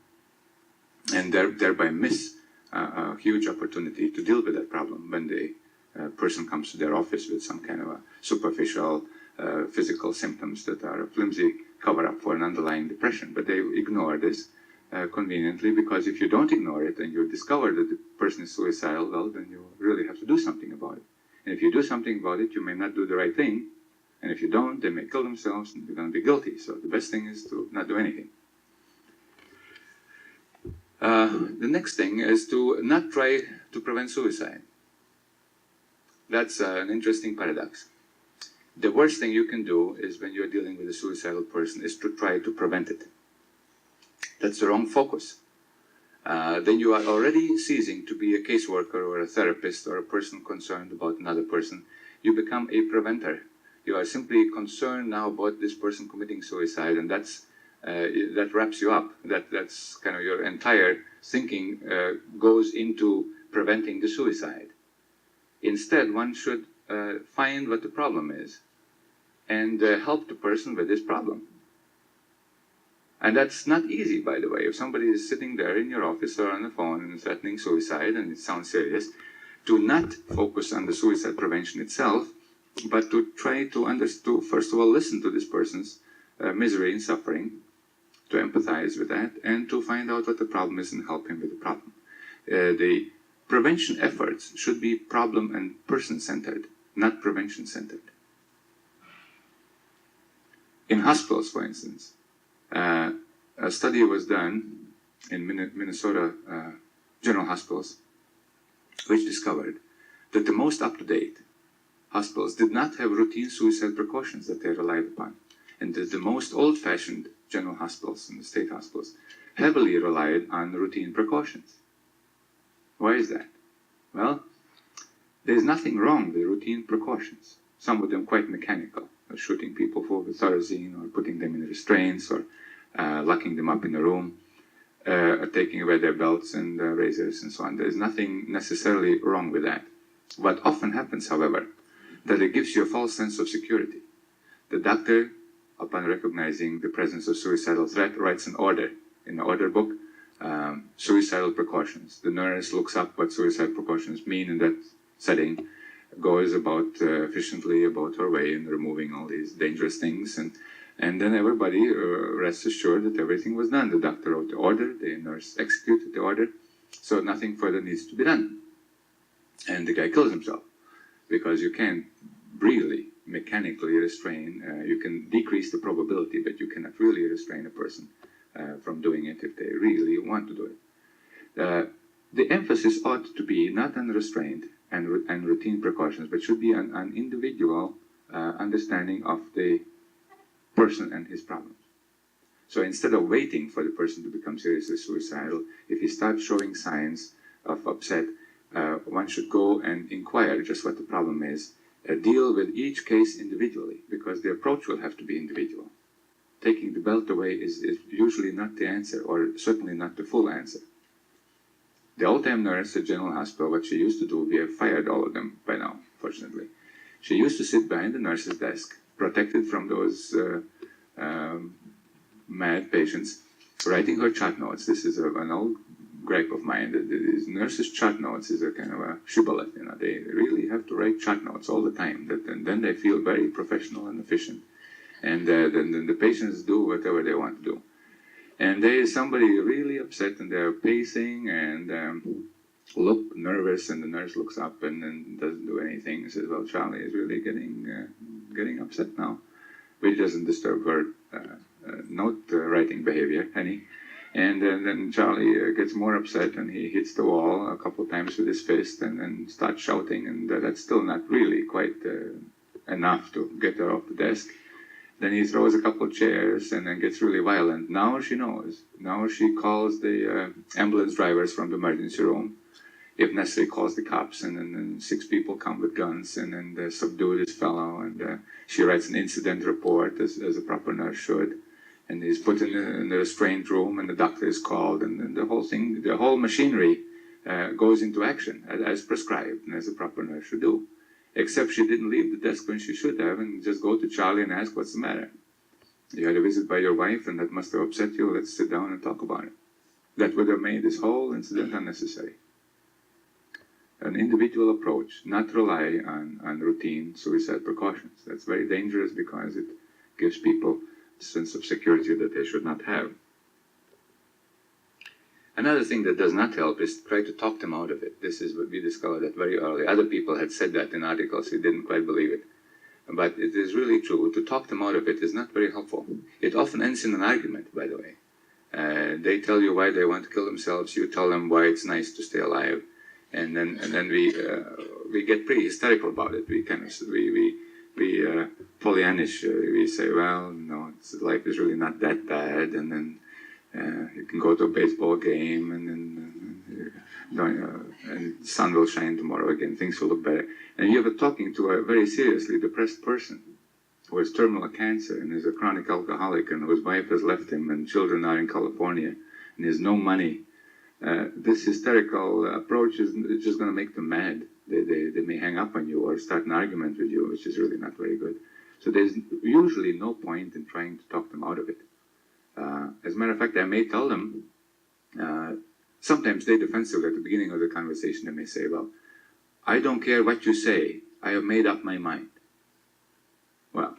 And thereby miss a huge opportunity to deal with that problem when the person comes to their office with some kind of a superficial physical symptoms that are a flimsy cover-up for an underlying depression. But they ignore this conveniently, because if you don't ignore it and you discover that the person is suicidal, well, then you really have to do something about it. And if you do something about it, you may not do the right thing. And if you don't, they may kill themselves and you're going to be guilty. So the best thing is to not do anything. The next thing is to not try to prevent suicide. That's an interesting paradox. The worst thing you can do is when you're dealing with a suicidal person is to try to prevent it. That's the wrong focus. Then you are already ceasing to be a caseworker or a therapist or a person concerned about another person. You become a preventer. You are simply concerned now about this person committing suicide, and that wraps you up. That's kind of your entire thinking goes into preventing the suicide. Instead, one should find what the problem is and help the person with this problem. And that's not easy, by the way. If somebody is sitting there in your office or on the phone and threatening suicide, and it sounds serious, to not focus on the suicide prevention itself, but to try to first of all, listen to this person's misery and suffering, to empathize with that, and to find out what the problem is and help him with the problem. The prevention efforts should be problem and person-centered, not prevention-centered. In hospitals, for instance, a study was done in Minnesota general hospitals, which discovered that the most up-to-date hospitals did not have routine suicide precautions that they relied upon, and that the most old-fashioned general hospitals and the state hospitals heavily relied on routine precautions. Why is that? Well, there's nothing wrong with routine precautions, some of them quite mechanical, shooting people full with Thorazine or putting them in restraints or locking them up in a room, taking away their belts and razors and so on. There's nothing necessarily wrong with that. What often happens, however, that it gives you a false sense of security. The doctor, upon recognizing the presence of suicidal threat, writes an order in the order book, suicidal precautions. The nurse looks up what suicide precautions mean in that setting, goes about efficiently about her way in removing all these dangerous things, and then everybody rests assured that everything was done. The doctor wrote the order, the nurse executed the order, so nothing further needs to be done. And the guy kills himself, because you can't really mechanically restrain, you can decrease the probability, but you cannot really restrain a person from doing it if they really want to do it. The emphasis ought to be not on restraint and routine precautions, but should be an individual understanding of the person and his problems. So instead of waiting for the person to become seriously suicidal, if he starts showing signs of upset, one should go and inquire just what the problem is, deal with each case individually, because the approach will have to be individual. Taking the belt away is usually not the answer, or certainly not the full answer. The old-time nurse at General Hospital, what she used to do, we have fired all of them by now, fortunately. She used to sit behind the nurse's desk, protected from those mad patients, writing her chart notes. This is an old gripe of mine. These nurses' chart notes is a kind of a shibboleth. They really have to write chart notes all the time, and then they feel very professional and efficient. And then the patients do whatever they want to do. And there is somebody really upset, and they're pacing and look nervous, and the nurse looks up and then doesn't do anything and says, well, Charlie is really getting upset now, which doesn't disturb her note-writing behavior any. And then Charlie gets more upset, and he hits the wall a couple of times with his fist and then starts shouting, and that's still not really quite enough to get her off the desk. Then he throws a couple of chairs and then gets really violent. Now she knows. Now she calls the ambulance drivers from the emergency room. If necessary, calls the cops, and then 6 people come with guns and then they subdue this fellow. And she writes an incident report, as a proper nurse should. And he's put in the restraint room, and the doctor is called, and then the whole thing, the whole machinery goes into action as prescribed and as a proper nurse should do. Except she didn't leave the desk when she should have and just go to Charlie and ask, what's the matter? You had a visit by your wife and that must have upset you. Let's sit down and talk about it. That would have made this whole incident unnecessary. An individual approach, not rely on routine suicide precautions. That's very dangerous because it gives people a sense of security that they should not have. Another thing that does not help is to try to talk them out of it. This is what we discovered that very early. Other people had said that in articles. We didn't quite believe it. But it is really true. To talk them out of it is not very helpful. It often ends in an argument, by the way. They tell you why they want to kill themselves. You tell them why it's nice to stay alive, and then we get pretty hysterical about it. We kind of Pollyannish. We say, well, no, life is really not that bad, and then you can go to a baseball game, and then and the sun will shine tomorrow again. Things will look better. And you're talking to a very seriously depressed person who has terminal cancer and is a chronic alcoholic and whose wife has left him and children are in California and has no money. This hysterical approach is just going to make them mad. They may hang up on you or start an argument with you, which is really not very good. So there's usually no point in trying to talk them out of it. As a matter of fact, I may tell them, sometimes they defensively at the beginning of the conversation, they may say, well, I don't care what you say, I have made up my mind. Well,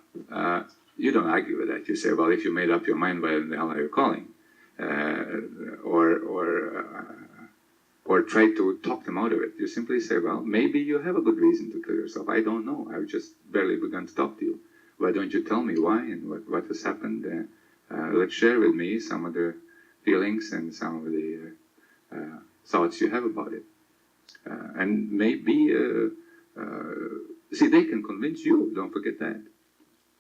you don't argue with that. You say, well, if you made up your mind, why the hell are you calling? Or try to talk them out of it. You simply say, well, maybe you have a good reason to kill yourself. I don't know. I've just barely begun to talk to you. Why don't you tell me why and what has happened? Let's share with me some of the feelings and some of the thoughts you have about it. And maybe, see, they can convince you. Don't forget that.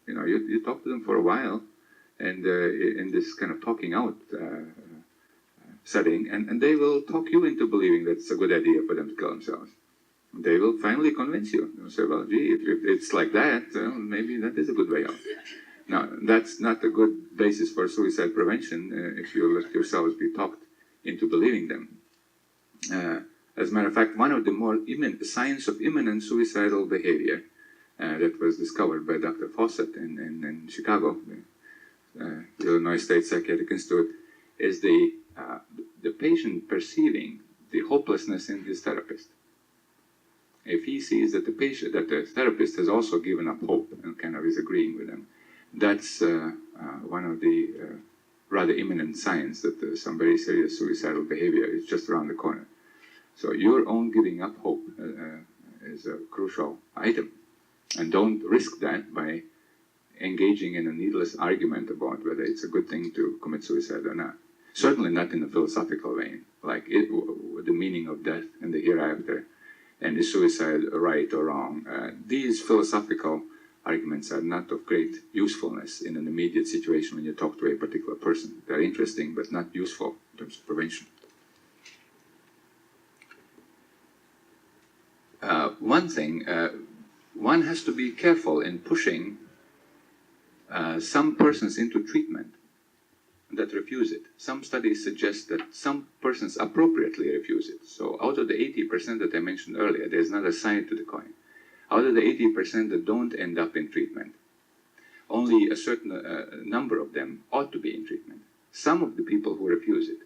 You know, you talk to them for a while, and in this kind of talking out setting, and they will talk you into believing that it's a good idea for them to kill themselves. They will finally convince you. They'll say, well, gee, if it's like that, well, maybe that is a good way out. Now, that's not a good basis for suicide prevention if you let yourselves be talked into believing them. As a matter of fact, one of the more signs of imminent suicidal behavior that was discovered by Dr. Fawcett in Chicago, the Illinois State Psychiatric Institute, is the patient perceiving the hopelessness in his therapist. If he sees that the therapist has also given up hope and kind of is agreeing with him, that's one of the rather imminent signs that some very serious suicidal behavior is just around the corner. So your own giving up hope is a crucial item. And don't risk that by engaging in a needless argument about whether it's a good thing to commit suicide or not. Certainly not in a philosophical vein, like the meaning of death and the hereafter, and is suicide right or wrong. These philosophical arguments are not of great usefulness in an immediate situation when you talk to a particular person. They're interesting, but not useful in terms of prevention. One thing, one has to be careful in pushing some persons into treatment that refuse it. Some studies suggest that some persons appropriately refuse it. So out of the 80% that I mentioned earlier, there's another side to the coin. Out of the 80% that don't end up in treatment, only a certain number of them ought to be in treatment. Some of the people who refuse it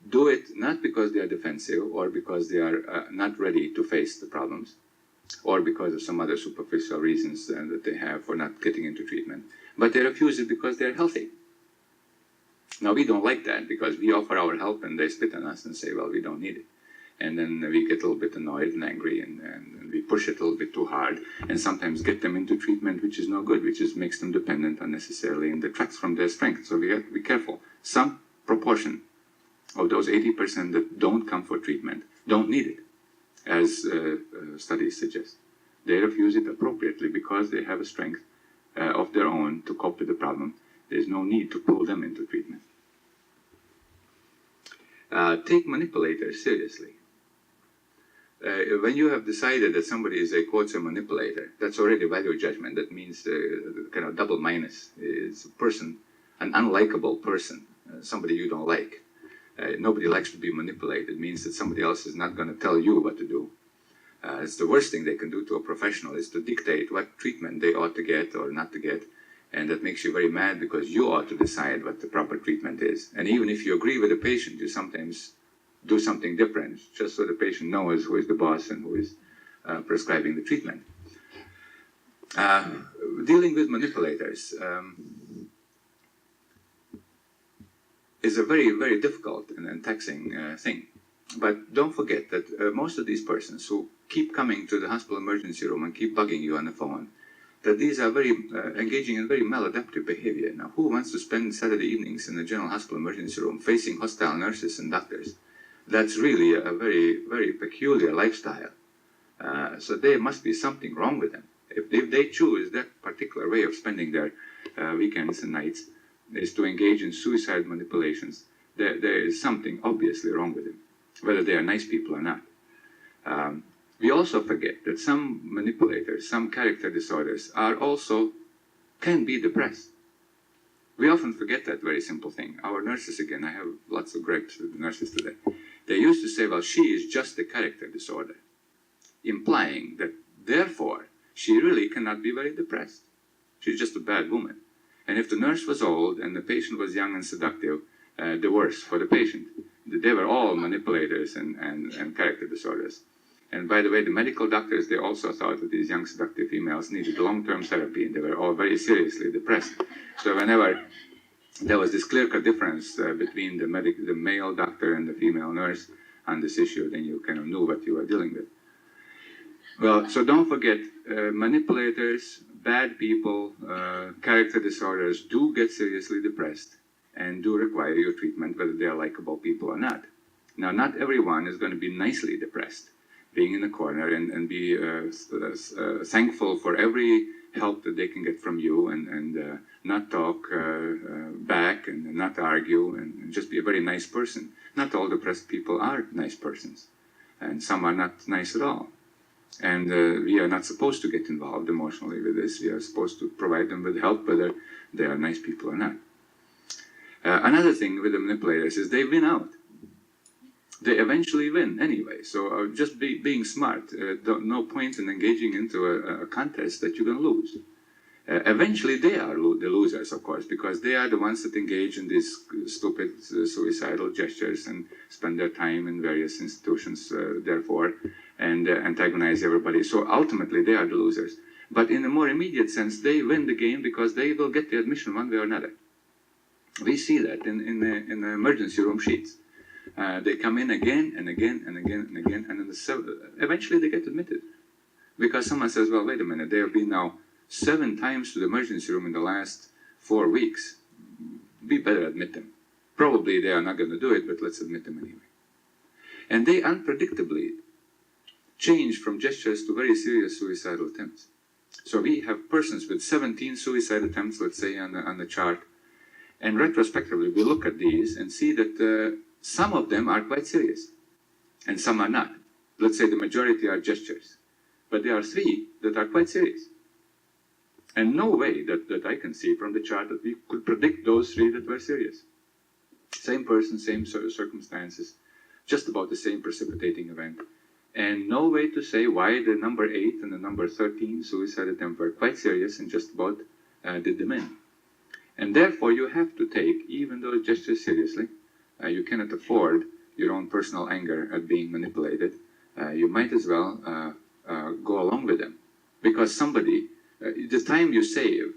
do it not because they are defensive or because they are not ready to face the problems, or because of some other superficial reasons that they have for not getting into treatment, but they refuse it because they're healthy. Now, we don't like that because we offer our help and they spit on us and say, well, we don't need it. And then we get a little bit annoyed and angry and we push it a little bit too hard and sometimes get them into treatment which is no good, which makes them dependent unnecessarily and detracts from their strength. So we have to be careful. Some proportion of those 80% that don't come for treatment don't need it, as studies suggest. They refuse it appropriately because they have a strength of their own to cope with the problem. There's no need to pull them into treatment. Take manipulators seriously. When you have decided that somebody is a quote a manipulator, that's already value judgment. That means kind of double minus. It's a person, an unlikable person, somebody you don't like. Nobody likes to be manipulated. It means that somebody else is not going to tell you what to do. It's the worst thing they can do to a professional is to dictate what treatment they ought to get or not to get. And that makes you very mad because you ought to decide what the proper treatment is. And even if you agree with the patient, you sometimes do something different, just so the patient knows who is the boss and who is prescribing the treatment. Dealing with manipulators is a very, very difficult and taxing thing. But don't forget that most of these persons who keep coming to the hospital emergency room and keep bugging you on the phone that these are very engaging in very maladaptive behavior. Now, who wants to spend Saturday evenings in the general hospital emergency room facing hostile nurses and doctors? That's really a very, very peculiar lifestyle. So there must be something wrong with them. If they choose that particular way of spending their weekends and nights is to engage in suicide manipulations, there is something obviously wrong with them, whether they are nice people or not. We also forget that some manipulators, some character disorders can be depressed. We often forget that very simple thing. Our nurses, again, I have lots of great nurses today, they used to say, well, she is just a character disorder, implying that, therefore, she really cannot be very depressed. She's just a bad woman. And if the nurse was old and the patient was young and seductive, the worse for the patient. They were all manipulators and character disorders. And by the way, the medical doctors, they also thought that these young seductive females needed long-term therapy, and they were all very seriously depressed. So whenever there was this clear-cut difference between the male doctor and the female nurse on this issue, then you kind of knew what you were dealing with. Well, so don't forget, manipulators, bad people, character disorders do get seriously depressed and do require your treatment, whether they are likable people or not. Now, not everyone is going to be nicely depressed, being in a corner and be thankful for every help that they can get from you and not talk back and not argue and just be a very nice person. Not all depressed people are nice persons, and some are not nice at all. And we are not supposed to get involved emotionally with this. We are supposed to provide them with help, whether they are nice people or not. Another thing with the manipulators is they win out. They eventually win anyway. So just being smart, no point in engaging into a contest that you're going to lose. Eventually they are the losers, of course, because they are the ones that engage in these stupid suicidal gestures and spend their time in various institutions, therefore, and antagonize everybody. So ultimately they are the losers. But in a more immediate sense, they win the game because they will get the admission one way or another. We see that in the emergency room sheets. They come in again and again and again and again, and eventually they get admitted. Because someone says, well, wait a minute, they have been now 7 times to the emergency room in the last 4 weeks. We better admit them. Probably they are not going to do it, but let's admit them anyway. And they unpredictably change from gestures to very serious suicidal attempts. So we have persons with 17 suicide attempts, let's say, on the chart, and retrospectively we look at these and see that some of them are quite serious, and some are not. Let's say the majority are gestures, but there are 3 that are quite serious. And no way that I can see from the chart that we could predict those 3 that were serious. Same person, same circumstances, just about the same precipitating event. And no way to say why the number 8 and the number 13 suicide attempt were quite serious and just about did them in. And therefore you have to take even those gestures seriously. You cannot afford your own personal anger at being manipulated. You might as well go along with them. Because somebody, the time you save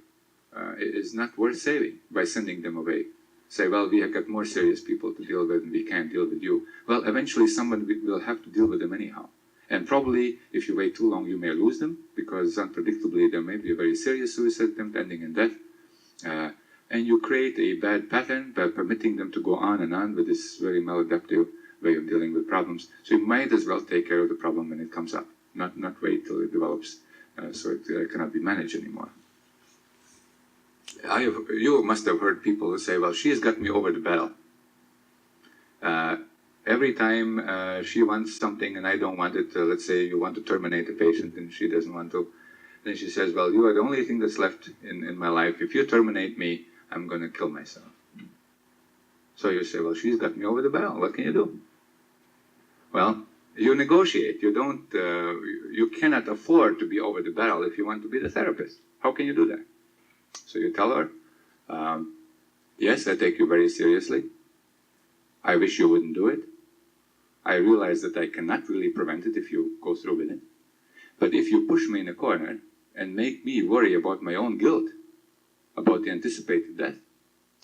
is not worth saving by sending them away. Say, well, we have got more serious people to deal with and we can't deal with you. Well, eventually someone will have to deal with them anyhow. And probably if you wait too long, you may lose them, because unpredictably there may be a very serious suicide attempt ending in death. And you create a bad pattern by permitting them to go on and on with this very maladaptive way of dealing with problems. So you might as well take care of the problem when it comes up, not wait till it develops so it cannot be managed anymore. You must have heard people who say, well, she's got me over the barrel. Every time she wants something and I don't want it, let's say you want to terminate a patient and she doesn't want to, then she says, well, you are the only thing that's left in my life. If you terminate me, I'm going to kill myself. So you say, well, she's got me over the barrel. What can you do? Well, you negotiate. You cannot afford to be over the barrel if you want to be the therapist. How can you do that? So you tell her, yes, I take you very seriously. I wish you wouldn't do it. I realize that I cannot really prevent it if you go through with it. But if you push me in a corner and make me worry about my own guilt, about the anticipated death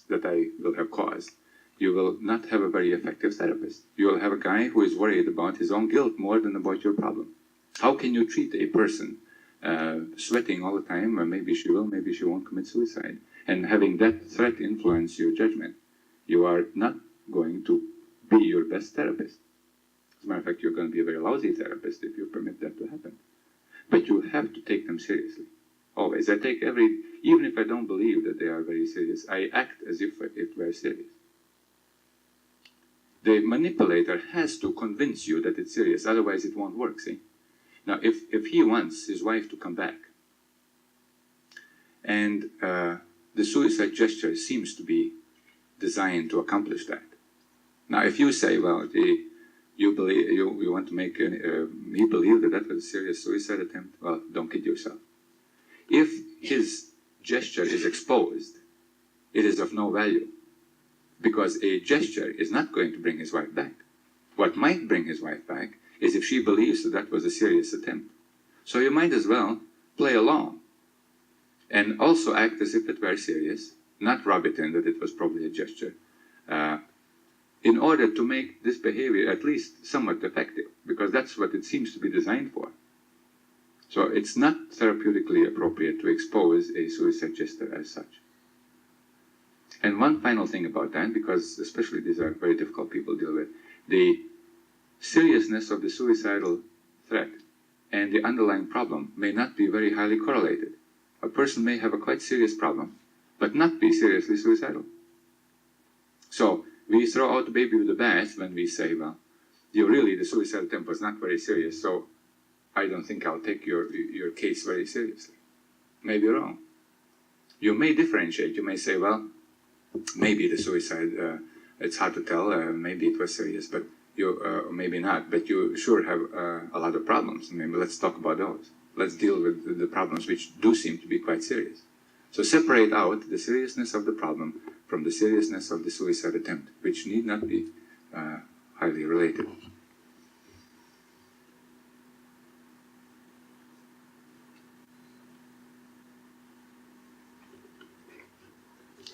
that I will have caused, you will not have a very effective therapist. You will have a guy who is worried about his own guilt more than about your problem. How can you treat a person sweating all the time, or maybe she will, maybe she won't commit suicide. And having that threat influence your judgment, you are not going to be your best therapist. As a matter of fact, you're going to be a very lousy therapist if you permit that to happen. But you have to take them seriously. Always. I take even if I don't believe that they are very serious, I act as if it were serious. The manipulator has to convince you that it's serious, otherwise it won't work, see? Now, if he wants his wife to come back, and the suicide gesture seems to be designed to accomplish that. Now, if you say, well, you want to make he believed that was a serious suicide attempt, well, don't kid yourself. If his gesture is exposed, it is of no value, because a gesture is not going to bring his wife back. What might bring his wife back is if she believes that was a serious attempt. So you might as well play along and also act as if it were serious, not rub it in that it was probably a gesture, in order to make this behavior at least somewhat effective, because that's what it seems to be designed for. So it's not therapeutically appropriate to expose a suicide gesture as such. And one final thing about that, because especially these are very difficult people to deal with, the seriousness of the suicidal threat and the underlying problem may not be very highly correlated. A person may have a quite serious problem, but not be seriously suicidal. So we throw out the baby with the bath when we say, well, the suicide attempt was not very serious, so I don't think I'll take your case very seriously. Maybe you're wrong. You may differentiate. You may say, well, maybe the suicide, it's hard to tell, maybe it was serious, but maybe not, but you sure have a lot of problems. Maybe let's talk about those. Let's deal with the problems which do seem to be quite serious. So separate out the seriousness of the problem from the seriousness of the suicide attempt, which need not be highly related.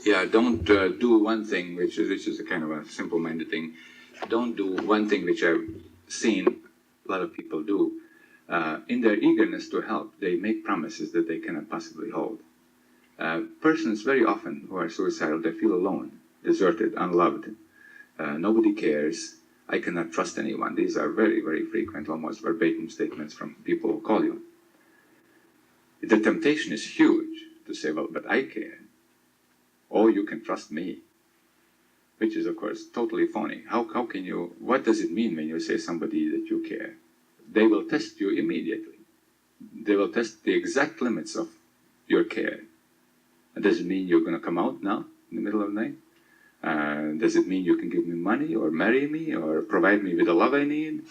Yeah, don't do one thing which is a kind of a simple-minded thing. Don't do one thing which I've seen a lot of people do. In their eagerness to help, they make promises that they cannot possibly hold. Persons very often who are suicidal, they feel alone, deserted, unloved. Nobody cares. I cannot trust anyone. These are very, very frequent, almost verbatim statements from people who call you. The temptation is huge to say, well, but I care. Oh, you can trust me. Which is, of course, totally phony. How can you, what does it mean when you say somebody that you care? They will test you immediately. They will test the exact limits of your care. Does it mean you're going to come out now, in the middle of the night? Does it mean you can give me money, or marry me, or provide me with the love I need?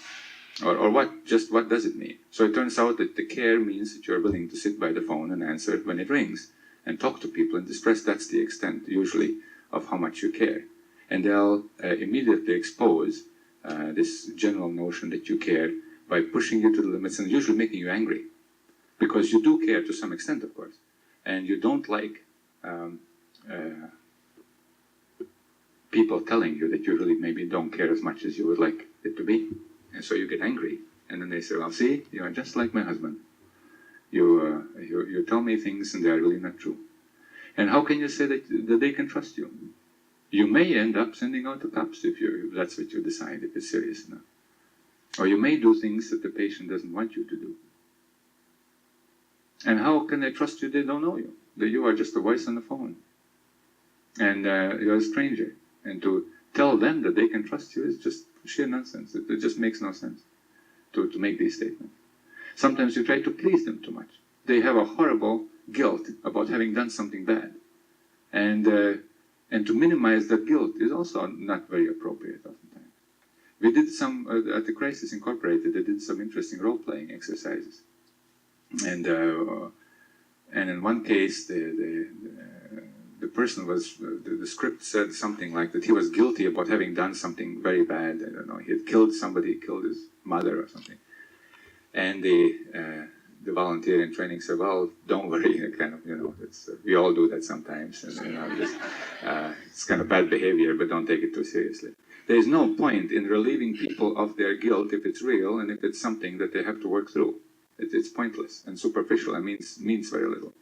Or what? Just what does it mean? So it turns out that the care means that you're willing to sit by the phone and answer it when it rings, and talk to people in distress. That's the extent, usually, of how much you care. And they'll immediately expose this general notion that you care by pushing you to the limits and usually making you angry. Because you do care to some extent, of course. And you don't like people telling you that you really maybe don't care as much as you would like it to be. And so you get angry. And then they say, well, see, you are just like my husband. You tell me things and they are really not true. And how can you say that they can trust you? You may end up sending out the cops if that's what you decide, if it's serious enough. Or you may do things that the patient doesn't want you to do. And how can they trust you? They don't know you. That you are just a voice on the phone. And you're a stranger. And to tell them that they can trust you is just sheer nonsense. It just makes no sense to make these statements. Sometimes you try to please them too much. They have a horrible guilt about having done something bad. And to minimize that guilt is also not very appropriate oftentimes. We did some, at the Crisis Incorporated, they did some interesting role-playing exercises. And in one case, the person was, the script said something like that he was guilty about having done something very bad. I don't know, he had killed somebody, killed his mother or something. And the volunteer in training said, well, don't worry, kind of, it's, we all do that sometimes. And, it's kind of bad behavior, but don't take it too seriously. There is no point in relieving people of their guilt if it's real and if it's something that they have to work through. It's pointless and superficial and means very little.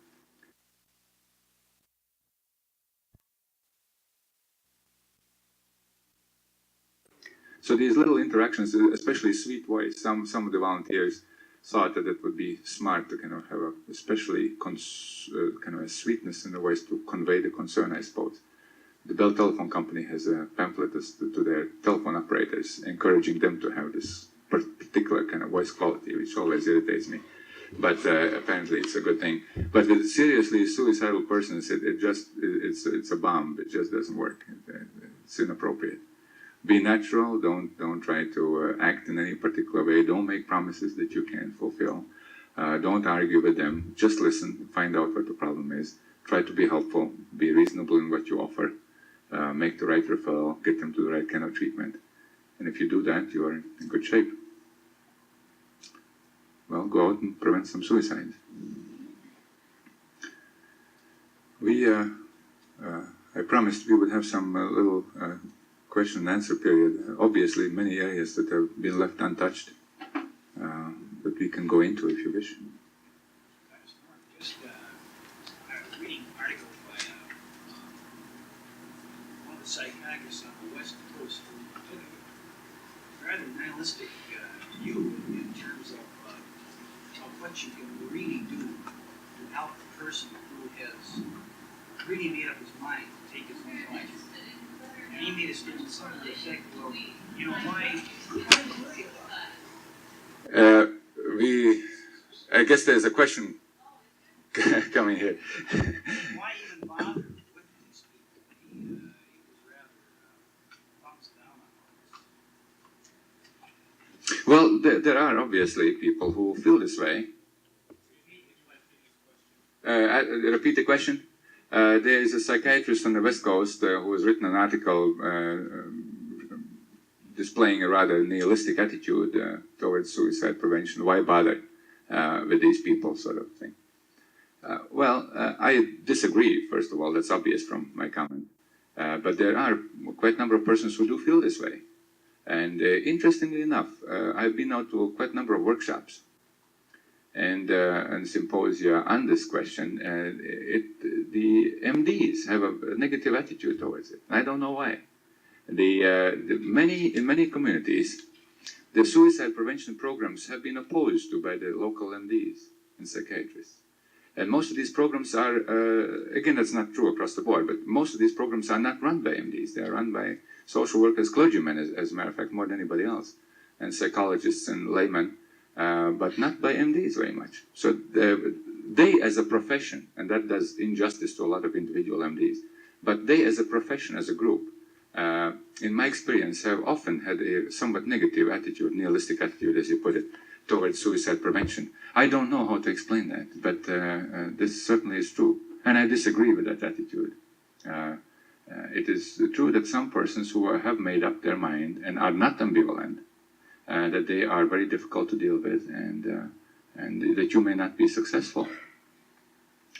So these little interactions, especially sweet voice, some of the volunteers thought that it would be smart to kind of have a, especially kind of a sweetness in the voice to convey the concern, I suppose. The Bell Telephone Company has a pamphlet to their telephone operators, encouraging them to have this particular kind of voice quality, which always irritates me. But apparently it's a good thing. But with seriously suicidal persons, it's a bomb. It just doesn't work. It's inappropriate. Be natural. Don't try to act in any particular way. Don't make promises that you can't fulfill. Don't argue with them. Just listen. Find out what the problem is. Try to be helpful. Be reasonable in what you offer. Make the right referral. Get them to the right kind of treatment. And if you do that, you are in good shape. Well, go out and prevent some suicides. I promised we would have some little question and answer period. Obviously, many areas that have been left untouched that we can go into if you wish. Just reading an article by one of the psychiatrists on the West Coast who took a rather nihilistic view in terms of what you can really do to help a person who has really made up his mind to take his own life. And he made a statement something to the effect, well, you know, why I guess there's a question coming here. why even bother with these people? He was rather thumbs down on this. Well, there are obviously people who feel this way. Repeat the question. There is a psychiatrist on the West Coast who has written an article displaying a rather nihilistic attitude towards suicide prevention. Why bother with these people, sort of thing. I disagree, first of all. That's obvious from my comment. But there are quite a number of persons who do feel this way. And interestingly enough, I've been out to quite a number of workshops and symposia on this question. The MDs have a negative attitude towards it. I don't know why. In many communities, the suicide prevention programs have been opposed to by the local MDs and psychiatrists. And most of these programs are, again, that's not true across the board, but most of these programs are not run by MDs. They are run by social workers, clergymen, as a matter of fact, more than anybody else, and psychologists and laymen, but not by MDs very much. So they as a profession, and that does injustice to a lot of individual MDs, but they as a profession, as a group, in my experience, have often had a somewhat negative attitude, nihilistic attitude, as you put it, towards suicide prevention. I don't know how to explain that, but this certainly is true. And I disagree with that attitude. It is true that some persons who have made up their mind and are not ambivalent, that they are very difficult to deal with and that you may not be successful.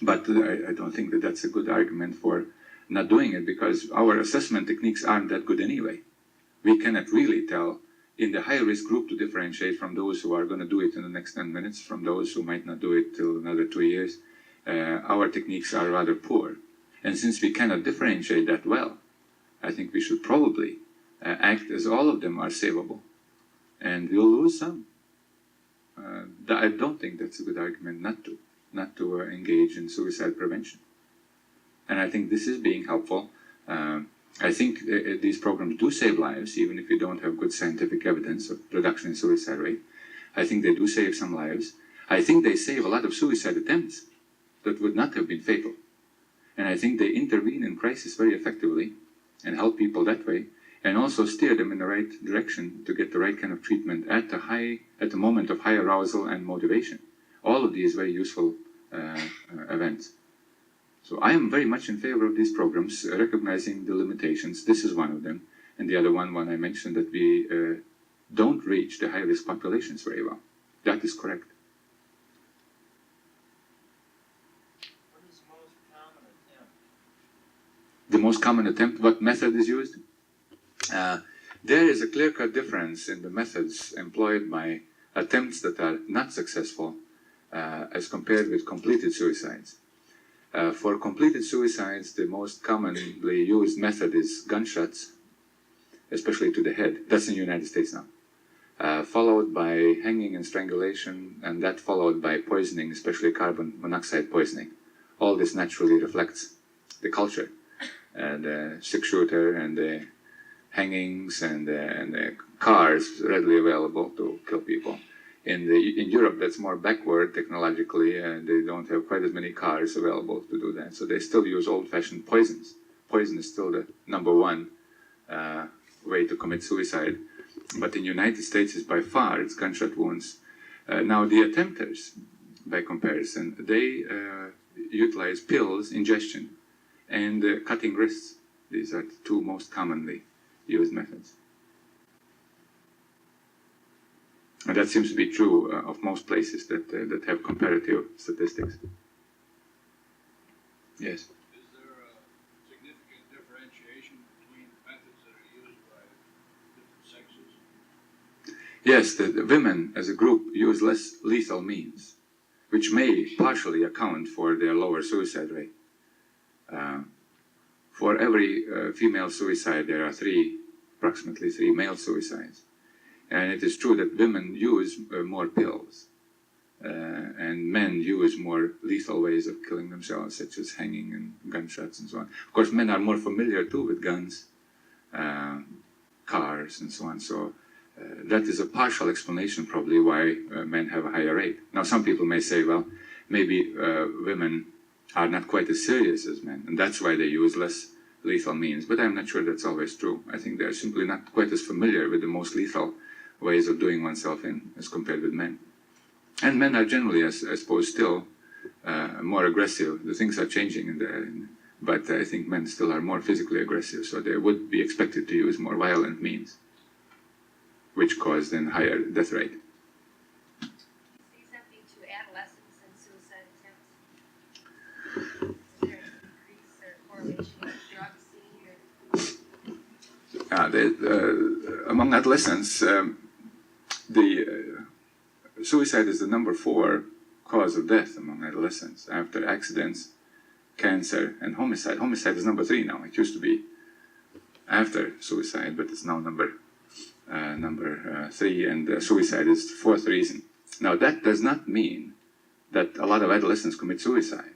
But I don't think that that's a good argument for not doing it, because our assessment techniques aren't that good anyway. We cannot really tell in the high-risk group to differentiate from those who are going to do it in the next 10 minutes, from those who might not do it till another 2 years. Our techniques are rather poor. And since we cannot differentiate that well, I think we should probably act as all of them are savable. And we'll lose some. I don't think that's a good argument not to engage in suicide prevention. And I think this is being helpful. I think these programs do save lives, even if you don't have good scientific evidence of reduction in suicide rate. I think they do save some lives. I think they save a lot of suicide attempts that would not have been fatal. And I think they intervene in crisis very effectively and help people that way, and also steer them in the right direction to get the right kind of treatment at the moment of high arousal and motivation. All of these very useful events. So I am very much in favor of these programs, recognizing the limitations. This is one of them. And the other one I mentioned, that we don't reach the high-risk populations very well. That is correct. What is the most common attempt? The most common attempt, what method is used? There is a clear-cut difference in the methods employed by attempts that are not successful as compared with completed suicides. For completed suicides, the most commonly used method is gunshots, especially to the head. That's in the United States now. Followed by hanging and strangulation, and that followed by poisoning, especially carbon monoxide poisoning. All this naturally reflects the culture. The six-shooter and the hangings and the cars readily available to kill people. In Europe, that's more backward technologically, and they don't have quite as many cars available to do that. So they still use old-fashioned poisons. Poison is still the number one way to commit suicide. But in the United States, it's by far, it's gunshot wounds. Now, the attempters, by comparison, they utilize pills, ingestion, and cutting wrists. These are the two most commonly used methods. And that seems to be true of most places that have comparative statistics. Yes? Is there a significant differentiation between methods that are used by different sexes? Yes, the women as a group use less lethal means, which may partially account for their lower suicide rate. For every female suicide, there are approximately three male suicides. And it is true that women use more pills, and men use more lethal ways of killing themselves, such as hanging and gunshots and so on. Of course, men are more familiar too with guns, cars, and so on. So that is a partial explanation probably why men have a higher rate. Now, some people may say, well, maybe women are not quite as serious as men, and that's why they use less lethal means. But I'm not sure that's always true. I think they're simply not quite as familiar with the most lethal ways of doing oneself in as compared with men. And men are generally, I suppose, still more aggressive. The things are changing, but I think men still are more physically aggressive, so they would be expected to use more violent means, which cause then higher death rate. Do you see something to adolescents and suicide attempts? Is there an increase or correlation with drug scene? Among adolescents, suicide is the number 4 cause of death among adolescents after accidents, cancer, and homicide. Homicide is number 3 now. It used to be after suicide, but it's now number 3, and suicide is the 4th reason. Now, that does not mean that a lot of adolescents commit suicide.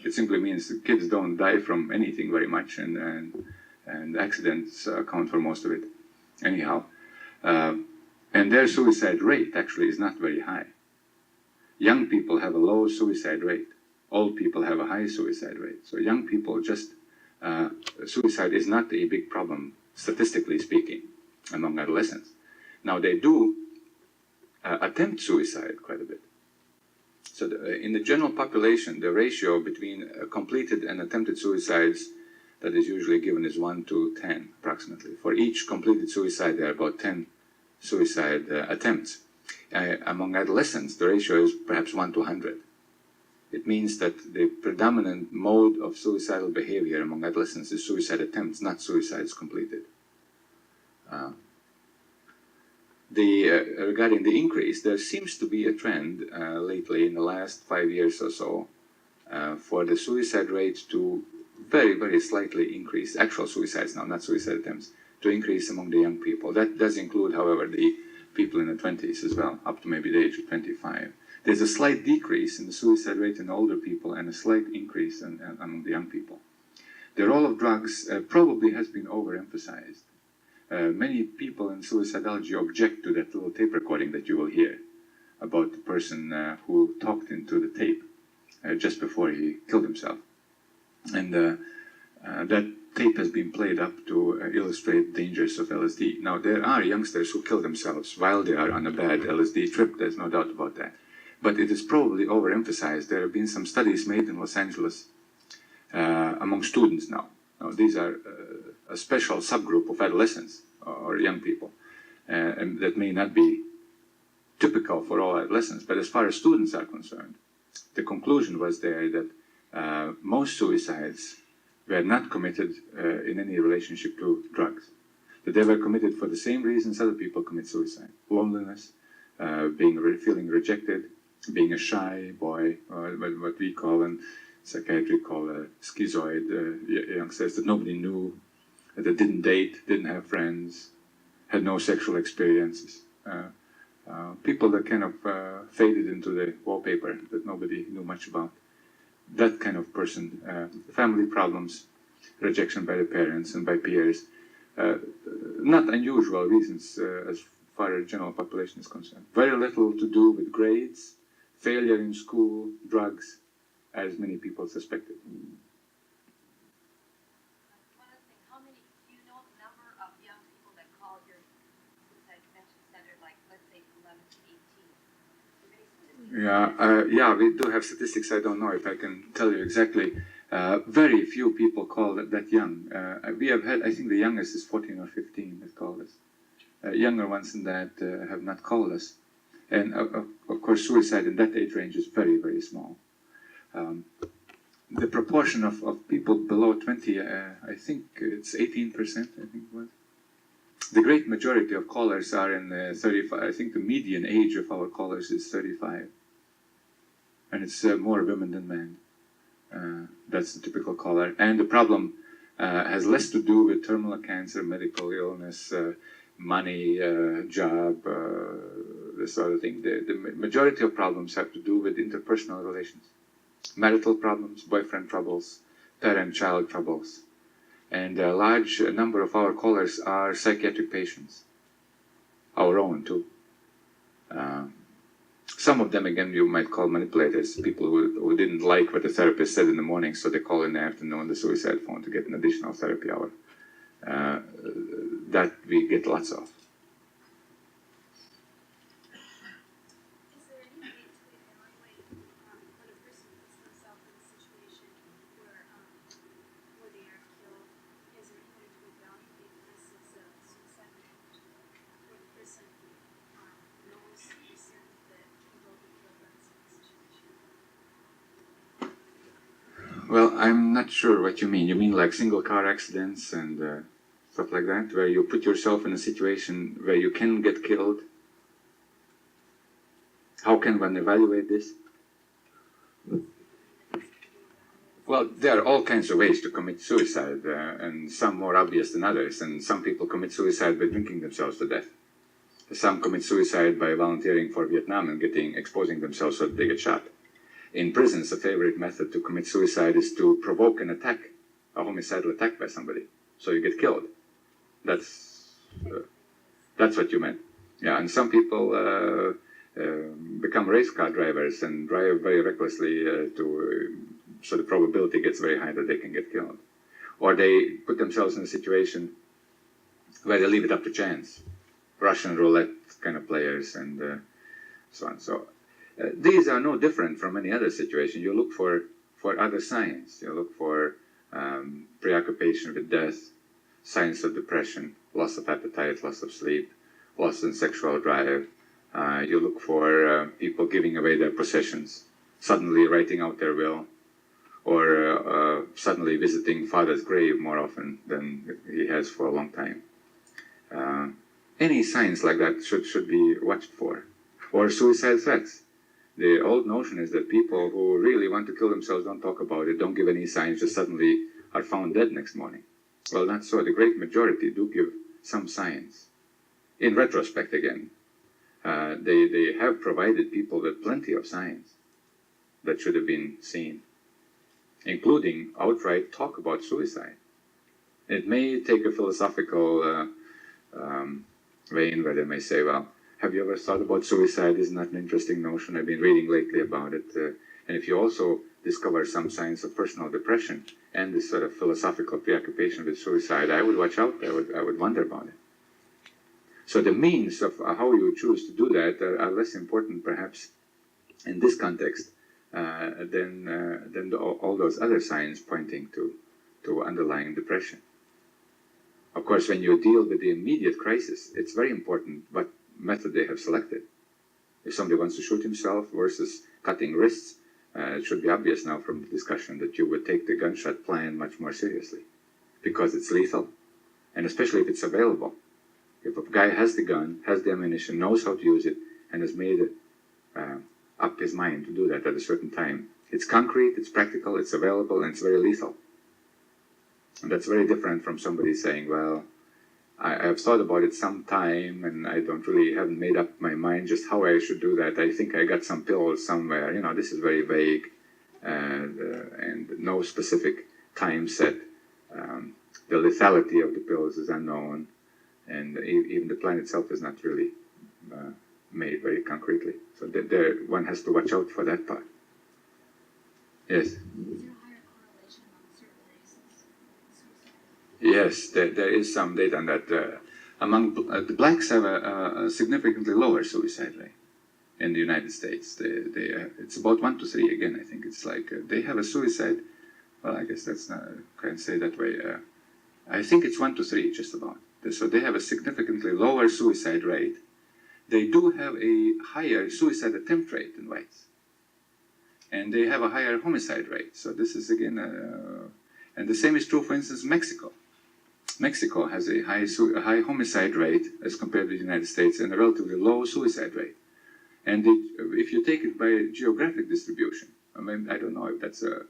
It simply means that kids don't die from anything very much, and accidents account for most of it. Anyhow, and their suicide rate actually is not very high. Young people have a low suicide rate. Old people have a high suicide rate. So young people suicide is not a big problem, statistically speaking, among adolescents. Now, they do attempt suicide quite a bit. So in the general population, the ratio between completed and attempted suicides that is usually given is 1 to 10, approximately. For each completed suicide, there are about 10 suicide attempts. Among adolescents, the ratio is perhaps 1 to 100. It means that the predominant mode of suicidal behavior among adolescents is suicide attempts, not suicides completed. Regarding the increase, there seems to be a trend lately in the last 5 years or so for the suicide rate to very, very slightly increase, actual suicides now, not suicide attempts, to increase among the young people. That does include, however, the people in the 20s as well, up to maybe the age of 25. There's a slight decrease in the suicide rate in older people and a slight increase among the young people. The role of drugs probably has been overemphasized. Many people in suicidology object to that little tape recording that you will hear about the person who talked into the tape just before he killed himself. And that tape has been played up to illustrate dangers of LSD. Now, there are youngsters who kill themselves while they are on a bad LSD trip, there's no doubt about that. But it is probably overemphasized. There have been some studies made in Los Angeles among students now. Now, these are a special subgroup of adolescents or young people, and that may not be typical for all adolescents, but as far as students are concerned, the conclusion was there that most suicides were not committed in any relationship to drugs, that they were committed for the same reasons other people commit suicide: loneliness, feeling rejected, being a shy boy, or what we call in psychiatry call a schizoid, youngsters that nobody knew, that didn't date, didn't have friends, had no sexual experiences. People that kind of faded into the wallpaper that nobody knew much about. That kind of person, family problems, rejection by the parents and by peers, not unusual reasons as far as general population is concerned. Very little to do with grades, failure in school, drugs, as many people suspected. One other thing, how many, do you know the number of young people that call your suicide prevention center, like, let's say, 11 to 18? Yeah, we do have statistics. I don't know if I can tell you exactly. Very few people call that young. We have had, I think the youngest is 14 or 15 that called us. Younger ones than that have not called us. And of course, suicide in that age range is very, very small. The proportion of people below 20, I think it's 18%, I think it was. The great majority of callers are in 35. I think the median age of our callers is 35. And it's more women than men. That's the typical caller. And the problem has less to do with terminal cancer, medical illness, money, job, this sort of thing. The majority of problems have to do with interpersonal relations. Marital problems, boyfriend troubles, parent-child troubles. And a large number of our callers are psychiatric patients. Our own, too. Some of them, again, you might call manipulators, people who didn't like what the therapist said in the morning, so they call in the afternoon the suicide phone to get an additional therapy hour. That we get lots of. Is there any way to evaluate when a person puts themselves in a situation where they are killed? Is there any way to evaluate this as a suicide where the person knows for certain that he will be killed in this situation? Well, I'm not sure what you mean. You mean like single car accidents and stuff like that, where you put yourself in a situation where you can get killed? How can one evaluate this? Well, there are all kinds of ways to commit suicide, and some more obvious than others. And some people commit suicide by drinking themselves to death. Some commit suicide by volunteering for Vietnam and exposing themselves so that they get shot. In prisons, a favorite method to commit suicide is to provoke an attack, a homicidal attack by somebody, so you get killed. That's what you meant. Yeah, and some people become race car drivers and drive very recklessly so the probability gets very high that they can get killed. Or they put themselves in a situation where they leave it up to chance. Russian roulette kind of players and so on. So these are no different from any other situation. You look for other signs. You look for preoccupation with death, signs of depression, loss of appetite, loss of sleep, loss in sexual drive. You look for people giving away their possessions, suddenly writing out their will, or suddenly visiting father's grave more often than he has for a long time. Any signs like that should be watched for. Or suicide threats. The old notion is that people who really want to kill themselves don't talk about it, don't give any signs, just suddenly are found dead next morning. Well, not so. The great majority do give some signs. In retrospect, again, they have provided people with plenty of signs that should have been seen, including outright talk about suicide. It may take a philosophical vein where they may say, well, have you ever thought about suicide? Isn't that an interesting notion? I've been reading lately about it. And if you also discover some signs of personal depression and this sort of philosophical preoccupation with suicide, I would watch out. I would wonder about it. So the means of how you choose to do that are less important, perhaps, in this context than all those other signs pointing to underlying depression. Of course, when you deal with the immediate crisis, it's very important what method they have selected. If somebody wants to shoot himself versus cutting wrists, it should be obvious now from the discussion that you would take the gunshot plan much more seriously, because it's lethal, and especially if it's available. If a guy has the gun, has the ammunition, knows how to use it, and has made up his mind to do that at a certain time. It's concrete, it's practical, it's available, and it's very lethal. And that's very different from somebody saying, well, I've thought about it some time, and I haven't made up my mind just how I should do that. I think I got some pills somewhere. You know, this is very vague, and no specific time set. The lethality of the pills is unknown, and even the plan itself is not really made very concretely. So one has to watch out for that part. Yes. Is there a higher correlation among certain races with suicide? Yes, there is some data on that. Among the blacks have a significantly lower suicide rate in the United States. It's about 1 to 3 again. I think it's like they have a suicide. Well, I guess that's not, I can't say that way. I think it's 1 to 3, just about. So they have a significantly lower suicide rate. They do have a higher suicide attempt rate than whites. And they have a higher homicide rate. So this is again, and the same is true, for instance, Mexico. Mexico has a high homicide rate as compared to the United States and a relatively low suicide rate. And if you take it by geographic distribution, I mean, I don't know if that's a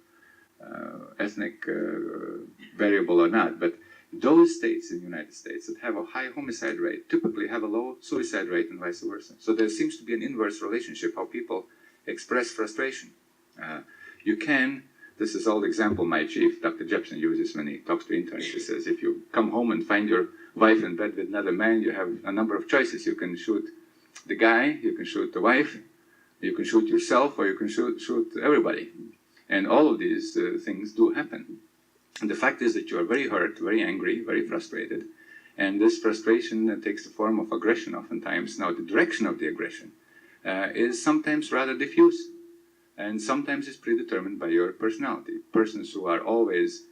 ethnic variable or not, but those states in the United States that have a high homicide rate typically have a low suicide rate and vice versa. So there seems to be an inverse relationship how people express frustration. This is old example my chief, Dr. Jepson, uses when he talks to interns. He says, if you come home and find your wife in bed with another man, you have a number of choices. You can shoot the guy, you can shoot the wife, you can shoot yourself, or you can shoot everybody. And all of these things do happen. And the fact is that you are very hurt, very angry, very frustrated. And this frustration takes the form of aggression oftentimes. Now, the direction of the aggression is sometimes rather diffuse. And sometimes it's predetermined by your personality. Persons who are always,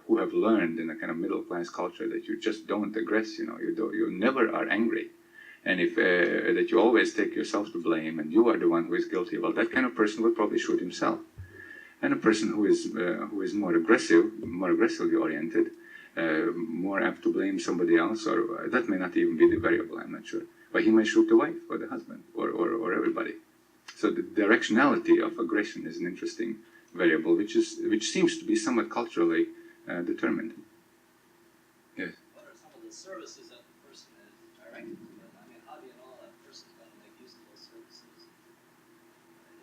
who have learned in a kind of middle-class culture that you just don't aggress, you never are angry. And that you always take yourself to blame and you are the one who is guilty, well, that kind of person will probably shoot himself. And a person who is more aggressively oriented, more apt to blame somebody else, or that may not even be the variable, I'm not sure. But he might shoot the wife or the husband or everybody. So the directionality of aggression is an interesting variable, which seems to be somewhat culturally determined. Yes. What are some of the services that the person is directed to? I mean, how do you know that person's going to make use of those services?